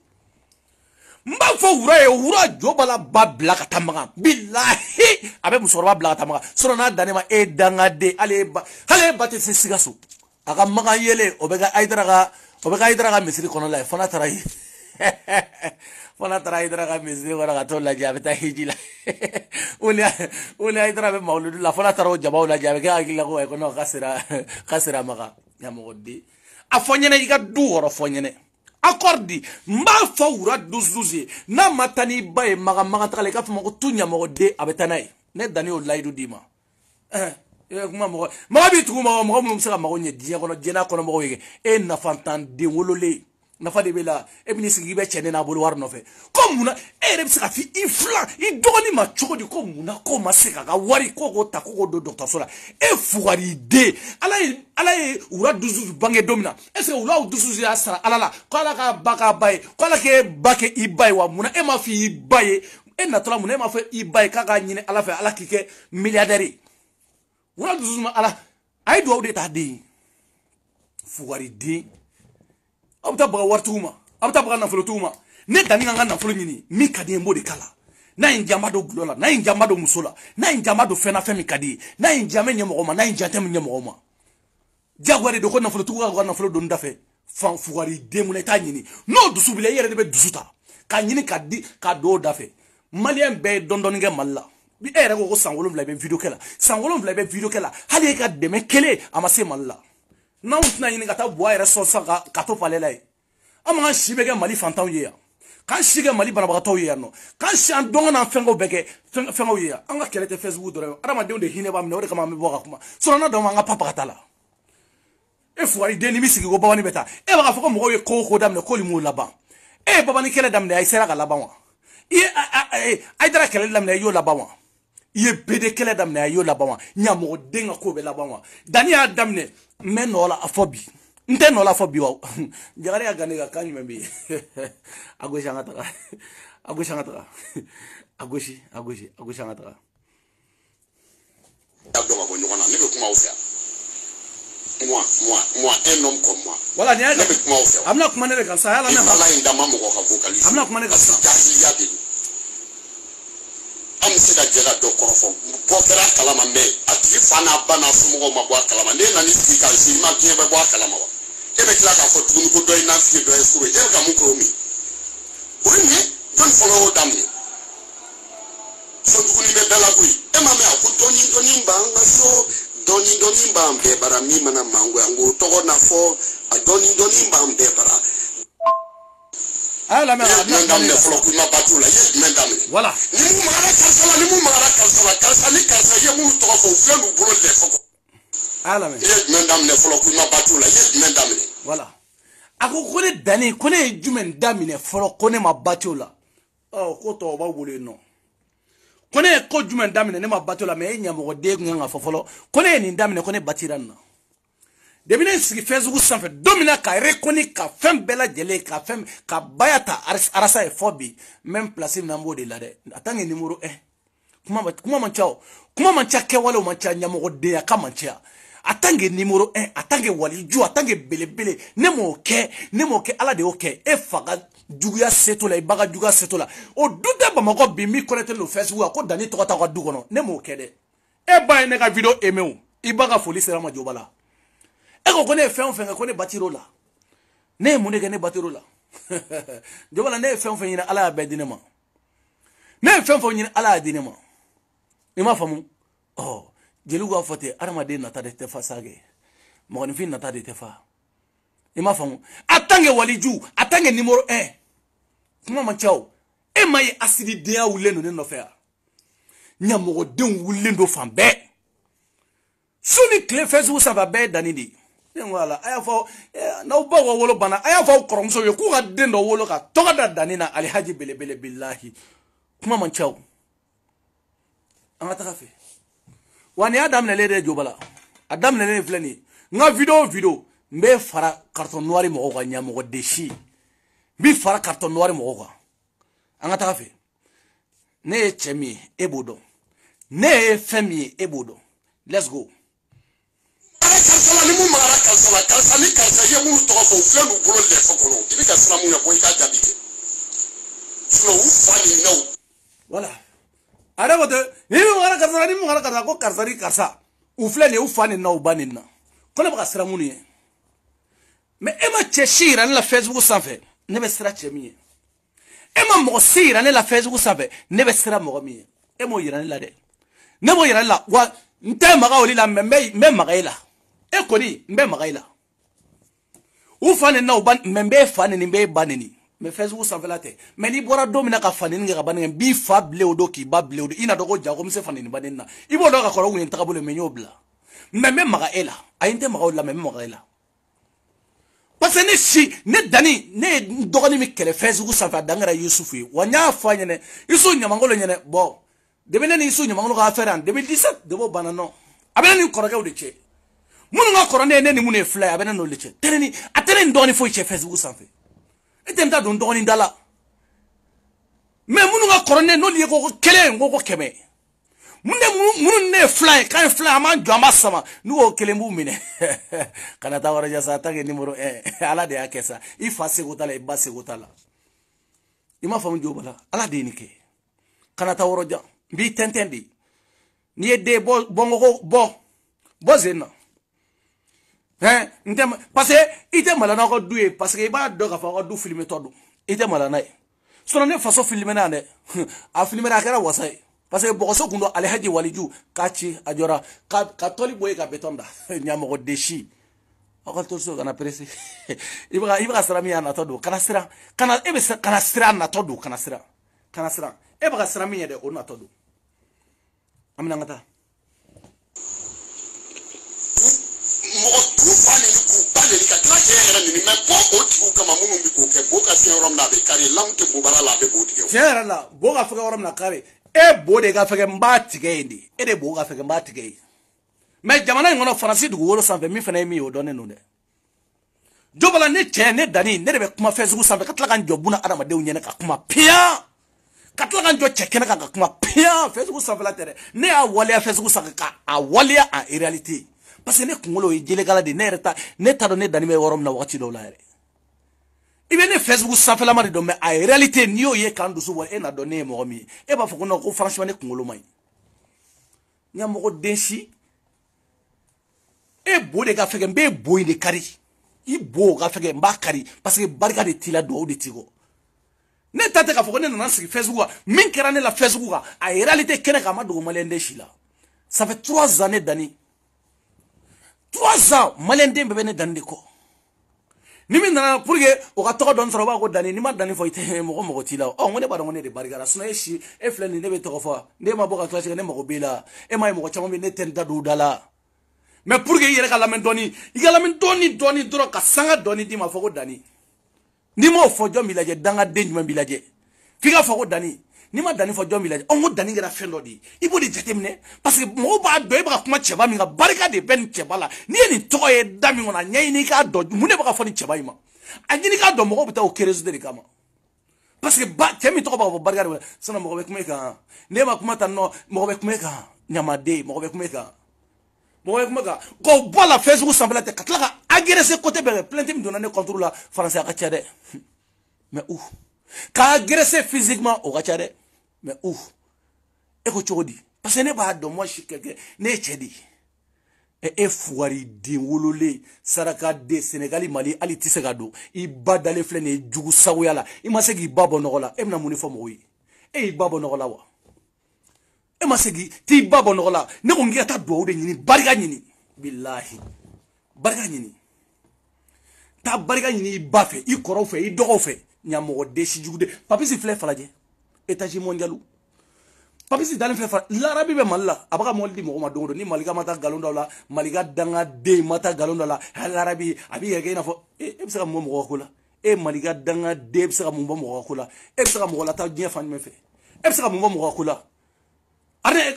mba fo wura e wura jobala ba blaka tamaga billahi abe musorba blaka tamaga soro na danema e danga de ale ba te sigaso aka maga yele obega aidra ga misri kono la fona tarai fona tarai dra ga misri wala ga to la jabe ta hiji la uli aidra be mauludu la fona taro jaba la jabe ga agila ko e kono khasira maga ya mogodi afonyene iga duoro fonyene accordi mba fawura duzuzi na matani bae maga takale ka fama ko tunya mo de abetanai ne dani o laidu dima kuma mo ma bi tu mo msaka mo nye dia kono jena kono mo yege e na fantan de wolole nafa de bela e bini sigi be chene na bolo war no fe ko muna e re bisa fi ifla I dogoni ma choko di ko muna ko maseka ka wari ko ko ta ko do docteur sola e fuwari de ala e ura duzu bange domina est-ce que ura duzu ya sara ala ko ala ka baka baye ko ala ke bake I baye wa muna e ma fi baye e na tola muna e ma fe I baye ka ga nyine ala fe ala kike milliardaire ura duzu ma ala ay do de ta de fuwari de abta baga wartuma abta baga na fulutuma ne dani nganga na fulu nyini mi kadi mbo de kala na injama do bulola na injama do musola na injama do fena femi kadi na injama nyemogoma na injatem nyemogoma jagware do ko na fulutuga ko na fulu do ndafe fan fuwari de mu ta nyini no dusu bile yere de be dusuta ka nyini kadi ka do dafe malien be dondon nge malla bi ere ko sangolum vla be video kala sangolum vla be video kala hali ka deme kele amase malla na untna yini kata boy resource ka to falela yi ama shibege mali fantaw ye ya kan shige mali banabagato ye ya no kan shan donga na fengo bege fengo ye ya anga kelete Facebook do arama de hine ba mne o de kama me boga kuma so na do nga papa katala e fo ide ni misigi go bawani beta e ba ka foko mo ye ko damne ko limu laba e baba ni kele damne ay sera ka laba wa ay dara kele damne yo laba wa ye bede kele damne ayo labawa nya mo denga ko be labawa dani ya damne men nola afobi nte nola afobi wa jagare ya gane ga kanyi membi agoshi ngata agoshi ngata abdo ma bonyo na nebe kuma ofia moi un homme comme moi voilà nya nebe kuma ofia amna kuma ne ga sa yala na mala inda mamu ko ka vocaliser amna kuma ne ga sa amse da jela do korofo bokera kalama me ati fana bana sumo ma bwa kalama ne na ni sika si ma bien be bwa kalama wa ebe kila ka fo tunu ko do ina fi do e furo e ga mu ko mi ori don follow damni so du ni be bela kui e ma me aku doni ba ngaso doni ba mbe bara mi mana mango yango to na fo a doni ba mbe bara ala me ndamne folo ku ma batula ye ndamne voilà ni mu mara kalsala ni kalsa ye mu to fo flelu bolo le foko ala me ye ndamne folo ku ma batula ye ndamne voilà ako kone dani kone jumen damine folo kone ma batula oh ko to ba wole no kone ko jumen damine ne ma batula me nyamo de nga fofolo kone ni damine kone batiran na debine sigi Facebook sanfɛ domina ka reconi ka fɛn bɛɛ lajɛlen ka fɛn ka bayata arasa e fobi même place na mbo de la de atange numéro 1 kuma man cha kɛwale man cha ɲamɔgɔ de ya ka man cha atange numéro 1 atange waliju atange belebele ne mo kɛ ala de o kɛ e faga juguya seto la ibaga juguya seto la o dute Bamako bi mi connecter le Facebook ko dani tɔgɔ ta ka du kɔnɔ ne mo kɛ dɛ e ba ne ka video aimé ibaga foli sera ma jobala eko kone fɛn kone batiro la ne mun de kene batiro la jobala ne fɛn ɲina ala ya bɛ di ne ma ne fɛn ɲina ala ya di ne ma I ma famu oh jeliw ka fɔ ten adamaden nata de tɛ fa sage mɔgɔninfin nata de tɛ fa I ma famu atange waliju atange numéro 1 kuma man ca o e ma ye asididenya wulen do ne nɔfɛ ya ɲamɔgɔdenw wulen do fan bɛɛ suni tile Facebook sanfɛ bɛɛ dani de wala aya fo na uba wa wolo bana aya fo koromso ye ku ga den do wolo ka to ga dani na alhaji belebele billahi kuma man chaw anga ta fe wani adam ne lede jobala adam ne flani nga video mbe fara carton noir mo ga nyamo deshi bi fara carton noir mo ga anga ta fe ne chemi ebodo ne femi ebodo let's go kalsala ni mu mara kalsa ni kalsa ye mu to fo flelu bolo le foko no ibi ka sira mu ya boy ka jabike so u fali no voilà ara bote ni mu mara kalsa ko kalsa u fleni u fani no banina kono ba sira mu ni mais e ma cheshira la Facebook sanfɛ ne be sira chemi e ma mo sira ne la Facebook sanfɛ ne be sira mo mi e mo yira ne la de ne mo yira la wa nte maga oli la me maga ila e koni mbe magaila u fane na uban membe fane ni mbe baneni me Facebook sanvelate me ni bora domina ka fane ni ga banen bi fa bleodo ki ba bleodo ina dogo jago mse fane ni banena ibo do ka koro ngin takabule menyo bla membe magaila ayinte magaila membe magaila parce que ne si ne dani ne dogoni mi kele Facebook sanfɛ dangara Yusufu ye wa nya fa nyene isu nyamangolo nyene bon de bene ni isu nyamangolo ka affaire en 2017 de bo banano abena ni koroke de che munu nga korone ne ni munu fly abena no le che teneni atene ndoni fo che Facebook sanfɛ etemta don dogoni dala mais munu nga korone no liye ko kele ngo keme munu ne fly kan fly ama jamba sama nuo kelembu mine kana ta wara jasa tange numéro 1 ala de akesa ifa segotala iba segotala ima famu jobala ala de nike kana ta wara ja bi tentendi ni ede bo zena ntem parce que ite malana ko dué parce que iba do ka fa ko du filmer todo ite malana sono ne faso filmer na ne a filmer akara wasai parce que bokoso kundo alhaji waliju kachi ajora ka toli boy ka betonda nyamo deshi akal torso kana presi ibra sarami ana todo kana sira kana ebe kana sira na todo kana sira ebe ka sarami yede ona todo amina ngata mo tu bani ku bani ka tla je era ni me bo o tu kama mungu bi ko ke bo ka se rom na be kare lamte bo bara la be bo tige tiara la bo ka fuka rom na kare e bode ga fege mbatige ndi e de bo ga fege mbatige mais jamana ngono France du woro sanfe mi fena mi o donne no de jobala ne che ne dani ne be kuma Facebook sanfe katla kan jobuna adama de nyene ka kuma pia katla kan jo che kene ka kuma pia Facebook sanfe la tere ne a wali Facebook sanfe ka a wali en réalité parce que ne kungolo e jele gala de ne reta ne tado ne dani me worom na wakati do la ere ibe ne Facebook sanfe la mari do mais en réalité ni o ye kan dusu wo e na donné mo mi e ba foko no ko franchement ne kungolo mai nyamo ko densi e bo de ga fege mbe boy de kari i bo ga fege mba kari parce que barika de tila do de tigo ne tate ka foko ne na sigi Facebook min kera ne la Facebook en réalité kene ka ma do malende shila ça fait 3 années dani 3 ans malende bebe ne dani ko ni min na pour que o ka to don soro ba ko dani ni ma dani fo ite mo tila o ngone ba ngone de barika suna e shi e flani ne be to fo ne ma bo ka to ne mo bela e mai mo chama ne ten da do dala mais pour que yere ka lamen doni igalamen doni dro ka sanga doni di ma fo ko dani ni mo fo jo milaje danga denjuma milaje figa fo ko dani ni ma dani fo jo milaje on go dani ngara fendo di ibo di jetemne parce que mo ba do e ba kuma cheba mi ga barika de ben chebala ni ni to e dami ngona nyai ni ka do mu ne ba ka fo ni cheba ima anjini ka do mo ko bita o kerezu de kama parce que ba temi to ba barika de sana mo be kuma ka ne ma kuma tan no mo be kuma ka nyamade mo be kuma ka ko bola Facebook semblait que katla agresser côté be plainte me donner contre la français a tiade mais où ka agresser physiquement au tiade mais où e ko chodi parce que ne ba do moi chikeke ne chedi e fuari di wolole saraka de Sénégal Mali ali tisegado i badale flene jugu sawuyala i masegi babo nogola e na muni fo moyi e babo nogola wa e masegi ti babo nogola ne ko ngi ata do de nyini barika nyini billahi barika nyini ta barika nyini bafe i koro fe i dogo fe nyamo de si jugude papi si fle falaje étage mondialu papi si dalen fle l'arabi be malla abaka moldi mo ma dondo ni malika mata galonda la malika danga de mata galonda la l'arabi abi yege na fo e bisa mo mo ko la e malika danga de bisa mo mo ko la e bisa mo la ta dien fan me fe e bisa mo mo ko la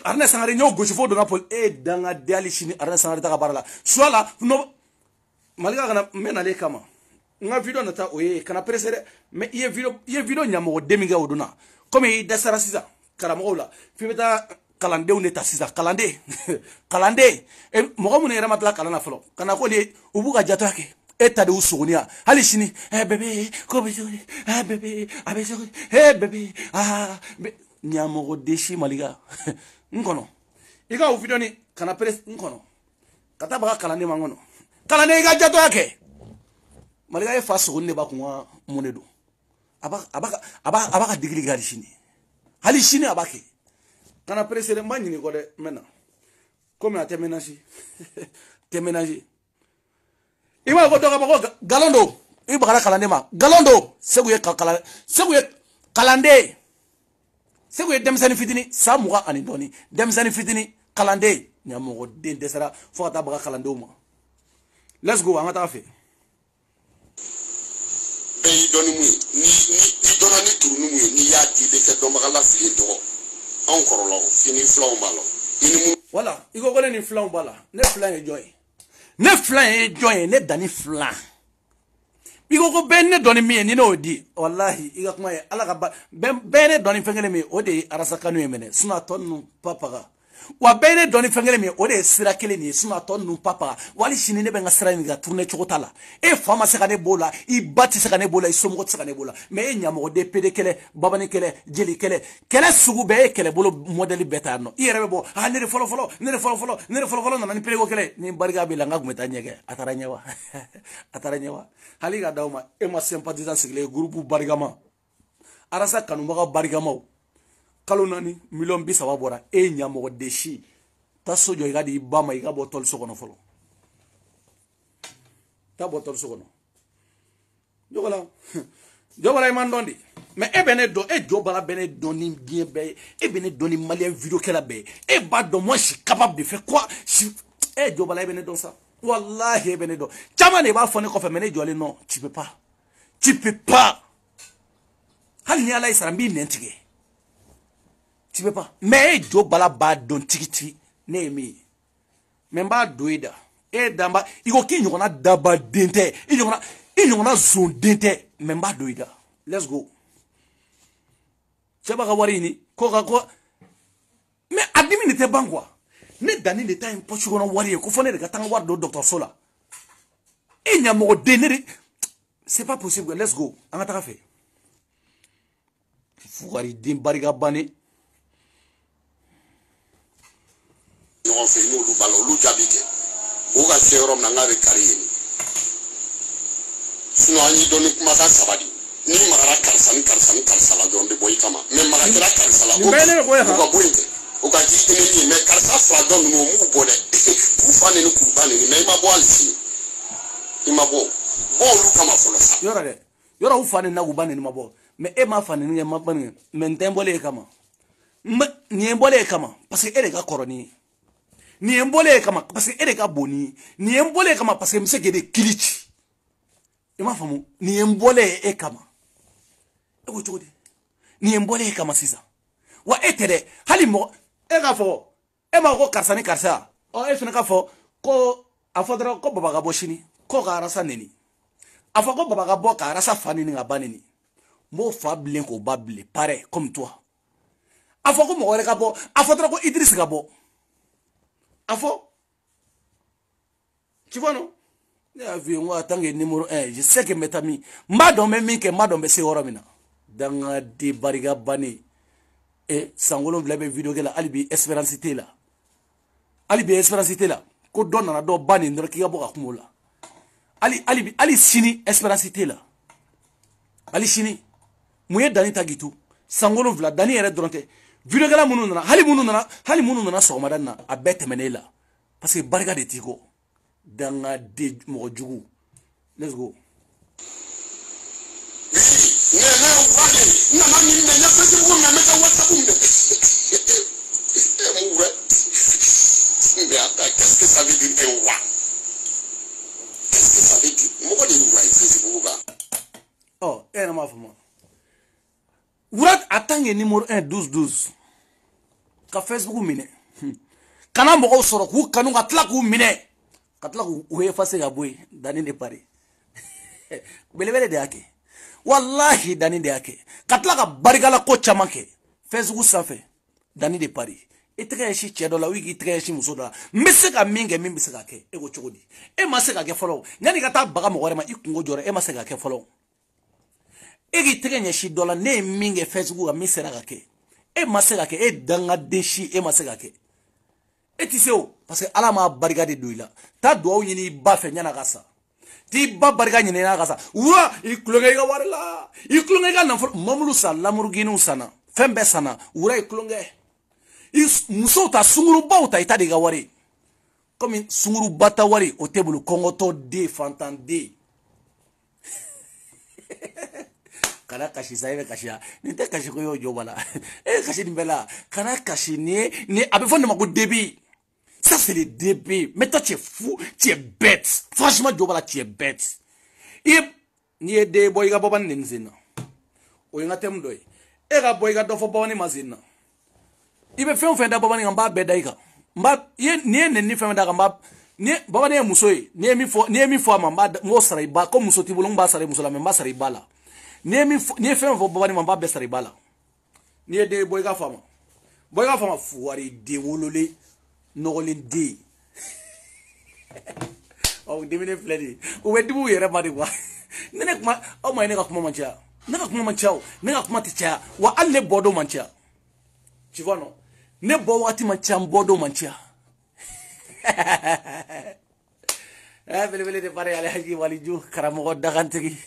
arne sangare nyo gochi fo do na pol e danga de ali chini arne sangare ta barala swala no malika kana mena le kama nga video nata oye kana presere mais ye video nyamo demiga oduna comme i dasara sisa karamo la fimeta kalande on eta sisa kalande kalande e mo mo ne ramatla kalana folo kana ko le ubuga jato yake eta de usunia hali shini bébé ko bejori bébé abejori bébé nyamo deshi maliga nkono iga u video ni kana pres nkono kata ba kalande mangono kalande iga jato yake maliga e faso ne ba kunwa monedo abaka digili gari shini hali shini abake kana presere mbani ni kode mena comme atemenaji temenaji ima ko doga bako galondo ibara kalande ma galondo seguye kalande seguye demsani fitini samuga ani doni demsani fitini kalande nyamo de desara fota baka kalande uma let's go anga tafe doni mu ni dona ni turu mu ni ya di de ke do magala fi do encore lo fini flow malo ini mu voilà iko ko ni flow bala ne flan e joy ne flan e joy ne dani flan iko ko ben ne doni mi ni no di wallahi iga kuma e ala ka ben ne doni fengele mi o de arasa kanu e mene suna tonu papa wa bene doni fengele mi o de sira kele ni suna tonu papa wali shini ne benga sira ni ga tourner chokotala e fama se ka ne bola i bati se ka ne bola i somo se ka ne bola me e nyamo de pede kele babani kele jeli kele sugu be kele bolo modeli beta no i rebe bo ha ne folo na ni pele ko kele ni barga bi langa gumeta nyege atara nyewa hali ga dawma e ma sympathisant sigle groupe bargama arasa kanu maga bargama kalonani million bisa wabora e nyamo deshi taso jo igadi ibama iga botol sokono folo ta botol sokono jogola imandondi mais e bene do e jobala bene doni bien be e bene doni malien vidéo kela be e ba do moi je suis capable de faire quoi e jobala bene don ça wallahi e bene do chama ne ba fone ko fe mene jole non tu peux pas hal ni ala isara mbi nentige tu peux pas mais jo bala ba don tiki ne mi memba doida e damba iko kinyo na daba dente inyo na zone dente memba doida let's go chaba ka wari ni ko mais adimi ne te bangwa ne dani le time pochu ko na wari ko fone de katanga war do docteur Sola inya mo denere c'est pas possible let's go anga ta fait fugari dim bariga bane on fait nous lu balo lu jabike o ga serum na ngare kariyeni sino anyi doni kuma ka sabadi ni magara karsala don de boy kama me magara karsala ko ko boyinte o ga ji ni me karsa fra don no mu bode ku fane ni ku bane ni me ma bo alisi ni ma bo lu kama folo sa yora u fane na ku bane ni ma bo me e ma fane ni ma bane me ntembole kama ni embole kama parce que ele ga koroni ni embole kama parce que ele ga boni ni embole kama parce que mse gede kilichi ima famu ni embole e kama e go chodi ni embole e kama sisa wa etere halimo e ga fo e ma ko karsani karsa o e fina ka fo ko afodra ko baba ga boshini ko ga rasa neni afa ko baba ga bo ka rasa fani ni ga baneni mo fa blen ko bable pareil comme toi afa ko mo re ka bo afodra ko Idriss ga bo afo tu vois non ya vi moi tangue numéro 1 je sais que metami madon même que madon be se oromina danga di bariga bani e sangolo vlabe vidéo ke la alibi espérancité la ko donna na do bani ndor ki ga bo ka kumola ali sini espérancité la ali sini muye dani tagitu sangolo vla dani ere dronte vidéo ke la munu na hali munu na so madan na abete menela parce que bariga de tiko danga de mo jugu let's go ne wadi na mami ne ya Facebook na meta WhatsApp me mais qu'est-ce que ça veut dire un roi? Qu'est-ce que ça veut dire? Moi de roi Facebook ba oh na ma famo wurat atange numéro 1 12 ka Facebook mine kana mo soro ku kanu gatla ku mine katla ku effacer ga boy dani de pare belebele de yake wallahi dani de yake katla ka barigala ko chamanke Facebook safe dani de pare etre shi chedo la wigi tre shi musoda miseka minge mimbiseka ke e go chogodi e maseka ke follow ngani kata baga mo gorema ikungo jore e maseka ke follow e gi tre nya shi dola ne minge Facebook ga misera ga ke e maseka ke e danga deshi e maseka ke et tu sais parce que ala ma barga de doila ta do nyini ba fe nyana gasa ti ba barga nyini na gasa wa iklonga ga warla iklonga ga na mamulu sala murginu sana fembe sana ura iklonga muso ta sunguru ba ta ita de ga wari comme sunguru bata wari o tebulu kongo to de fantande kana kashi saibe kashia ni te kashi ko yo jobala e kashi nimbela kana kashi ni abefo ne mako debi. Ça c'est le début. Mais toi tu es fou, tu es bête. Franchement, Diobala, tu es bête. Et ni ye de boy ga boban nin zinna o nga tem doy e ga boy ga do fo bobani mazina ibe fen da bobani ngamba be dai ka mba ye ni fen da ngamba ni bobani e muso yi ni mi fo ma mba ngo sara ba ko muso ti bulong ba sara muso la mba sara bala ni fen fo bobani mba be sara bala ni de boy ga fama fuwari de wolole nogolin de o dimine fledi o wedibu yere mari wa nene kuma o mai ne ka kuma mancha ne ka kuma ticha wa alle bodo mancha tu vois non ne bo wati mancha bodo mancha bele de pare ale haji wali ju karamo dagantigi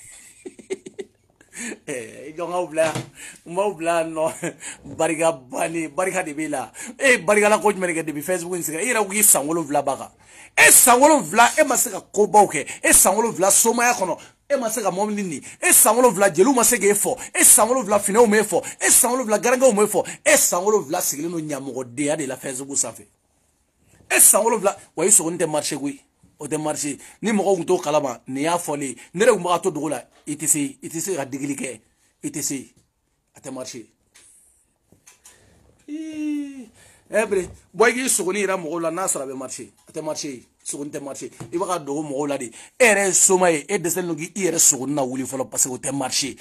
jonga ubla no barika de bila barika la ko jmene de Facebook Instagram ira ugi sangolo vla baka sangolo vla maseka ko bawke sangolo vla soma ya kono maseka momlini sangolo vla jelu maseka efo sangolo vla fina o mefo sangolo vla garanga o mefo sangolo vla sigilino nyamogo de ya de la Facebook safe sangolo vla wa yiso nte marché gui o de marché ni mo ko to kalama ni ya foli ne re mo to dugula itc ga digili ke itc ate marché ebre boy gi suguni ra mo la nasra be marché ate marché sugunte marché iba ga dogo mo la di ere somay e desel no gi ere suguna wuli folo parce que o te marché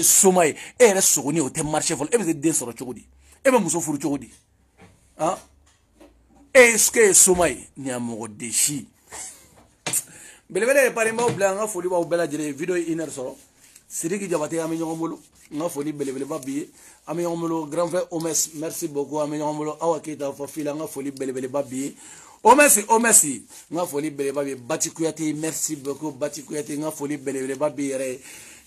somay ere suguni o te marché folo e be de soro chogodi e be muso furu chogodi ah est-ce que somay ni amogo de chi belebele pare ma obla nga foli ba obela jere video iner so Sidiki Diabaté ami ñongomolo nga foli belebele ba biye ami ñongomolo grand frère Omes merci beaucoup ami ñongomolo Awa Keita fo fila nga foli belebele ba biye Omes nga foli belebele ba biye Bati Kouyaté merci beaucoup Bati Kouyaté nga foli belebele ba biye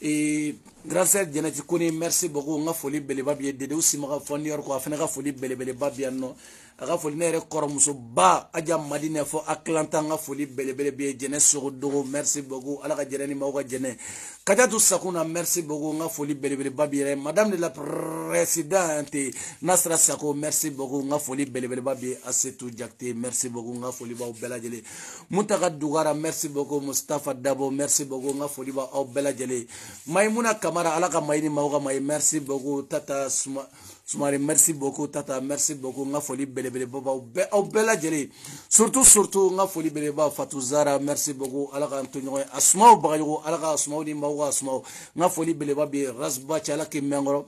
et grand frère Janati Kone merci beaucoup nga foli belebele ba biye Dede Ousimaka Fondi ko afena nga foli belebele ba biye no aga foli nere koromuso ba aja madina fo aklanta nga foli belebele be jene sogodo merci beaucoup ala ka jereni ma ka jene kadatu sakuna merci beaucoup nga foli belebele ba biere madame de la présidente Nasra Sako merci beaucoup nga foli belebele ba bi Asetou Jakte merci beaucoup nga foli ba bela jele Muntaka Dugara merci beaucoup Mustafa Dabo merci beaucoup nga foli ba bela jele Maimouna Kamara ala ka mayini ma ka may merci beaucoup Tata Soumari merci beaucoup Tata merci beaucoup nga foli belebele baba au bela jeli surtout nga foli belebele ba Fatou Zara merci beaucoup ala ka Antonio Asmao bagayo ala ka Asmao di mawa Asmao nga foli belebele bi Rasba chala ke mengoro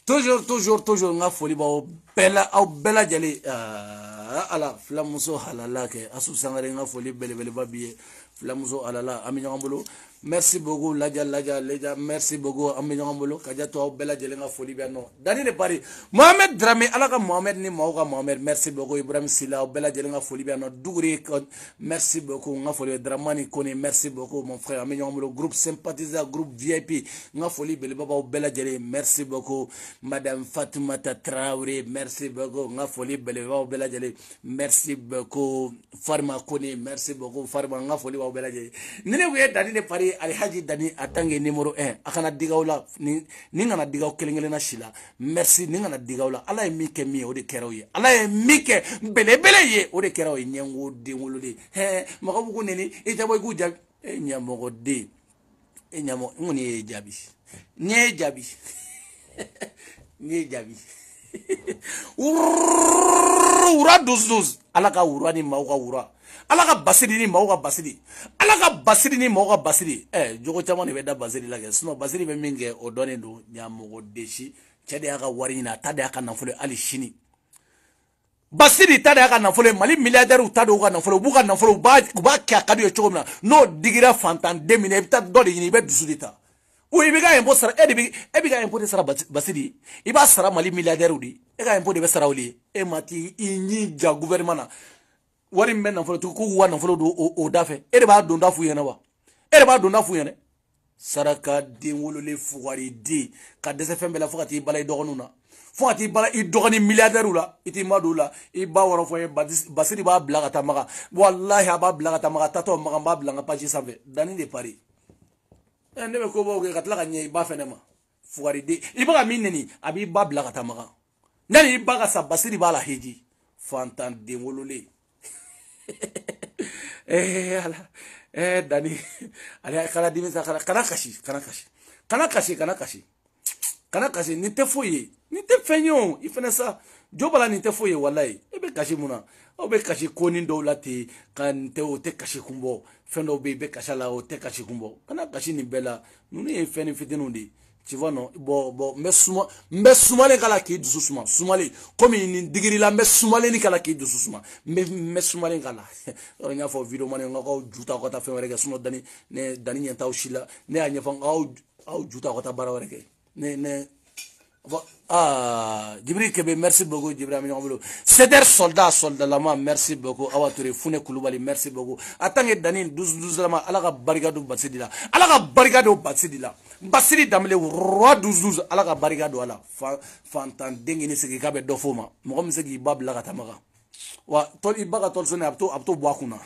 toujours nga foli ba au bela jeli ala flamuso halala ke asu sangare nga foli belebele ba bi flamuso halala ami ngambolo merci beaucoup laja merci beaucoup ami ngambolo kaja to au bela jeli nga foli ba no dani ne pari Mohamed Dramé alaka Mohamed ni mauka Mohamed merci beaucoup Ibrahim Sila au bela jeli nga foli ba no duguri merci beaucoup nga foli Dramani Kone merci beaucoup mon frère ami ngambolo groupe sympathisant groupe VIP nga foli bele baba au bela jeli merci beaucoup madame Fatoumata Traoré merci beaucoup nga foli bele baba au bela jeli merci beaucoup Farma Kone merci beaucoup Farma nga foli baba bela jeli nene we dani ne pari Alhaji Dani atange numéro 1 akana digawla ni ngana digaw kelengele na shila merci ni ngana digawla ala mike mi o de keroye ala mike belebele ye o de keroye nyango de wolode makabu ko neni e jaboy ku jab e nyamo de e nyamo ngoni e jabi nye jabi nye jabi ura duz ala ka ura ni mauka ura ala ka basidi ni mauka basidi ala ka basidi ni mauka basidi jogo chama ne beda basidi la ke sino basidi be minge o done do nyamo deshi chede aka wari na tade aka nafule ali shini basidi tade aka nafule mali milliardaire tade aka nafule buka nafule ba kya kadu yo chogomna no digira fantan demine bita do de ni be dusudita o ibiga impo sara ebiga impo de sara basidi iba sara mali milliardaire udi ega impo de be sara uli e mati inyi ja gouvernement wari men na folo to ko wa na folo do o dafe e ba do ndafu yene wa e ba do ndafu yene saraka de wolole fuwari de ka dese fembe la fukati balay dogonuna fukati bala I dogoni milliardaire la iti madula I ba woro fo basidi ba blaga tamaga wallahi aba blaga tamaga tato maga ba blaga page sanve dani de Paris ne be ko bo ke katla ka nye ba fenema fuwari de ibaga mineni abi ba blaga tamaga nani ibaga sa basidi bala heji fantan de wolole ala Dani ale kala dimi sa kana kashi ni te foye ni te fenyo ifena sa jobala ni te foye wallahi ebe kashi muna o be kashi koni do lati kan te o te kashi kumbo fendo be kashala o te kashi kumbo kana kashi ni bela nuni e feni fitinundi tu vois non bon mbe sumale kala ki dusu suma sumale comme ni digiri la mbe sumale ni kala ki dusu suma mbe sumale kala o nya fo video mane ngako juta ko ta fe were ke suno dani ne dani nyanta o shila ne anya fo au juta ko ta bara were ke ne Djibril Kebe, merci beaucoup. Djibril Ceder soldat lama, merci beaucoup. Awaturi Fune Koulibaly, merci beaucoup. Attendez Danin 12 lama, alaka barigado Batsidila. Alaka barigado Batsidila. Basiri damle roi 12 alaka barigado ala. Fantan dengini seki kabe dofoma. Mogom seki bab la katamaka. Wa tol ibaga tol sone abto boakuna.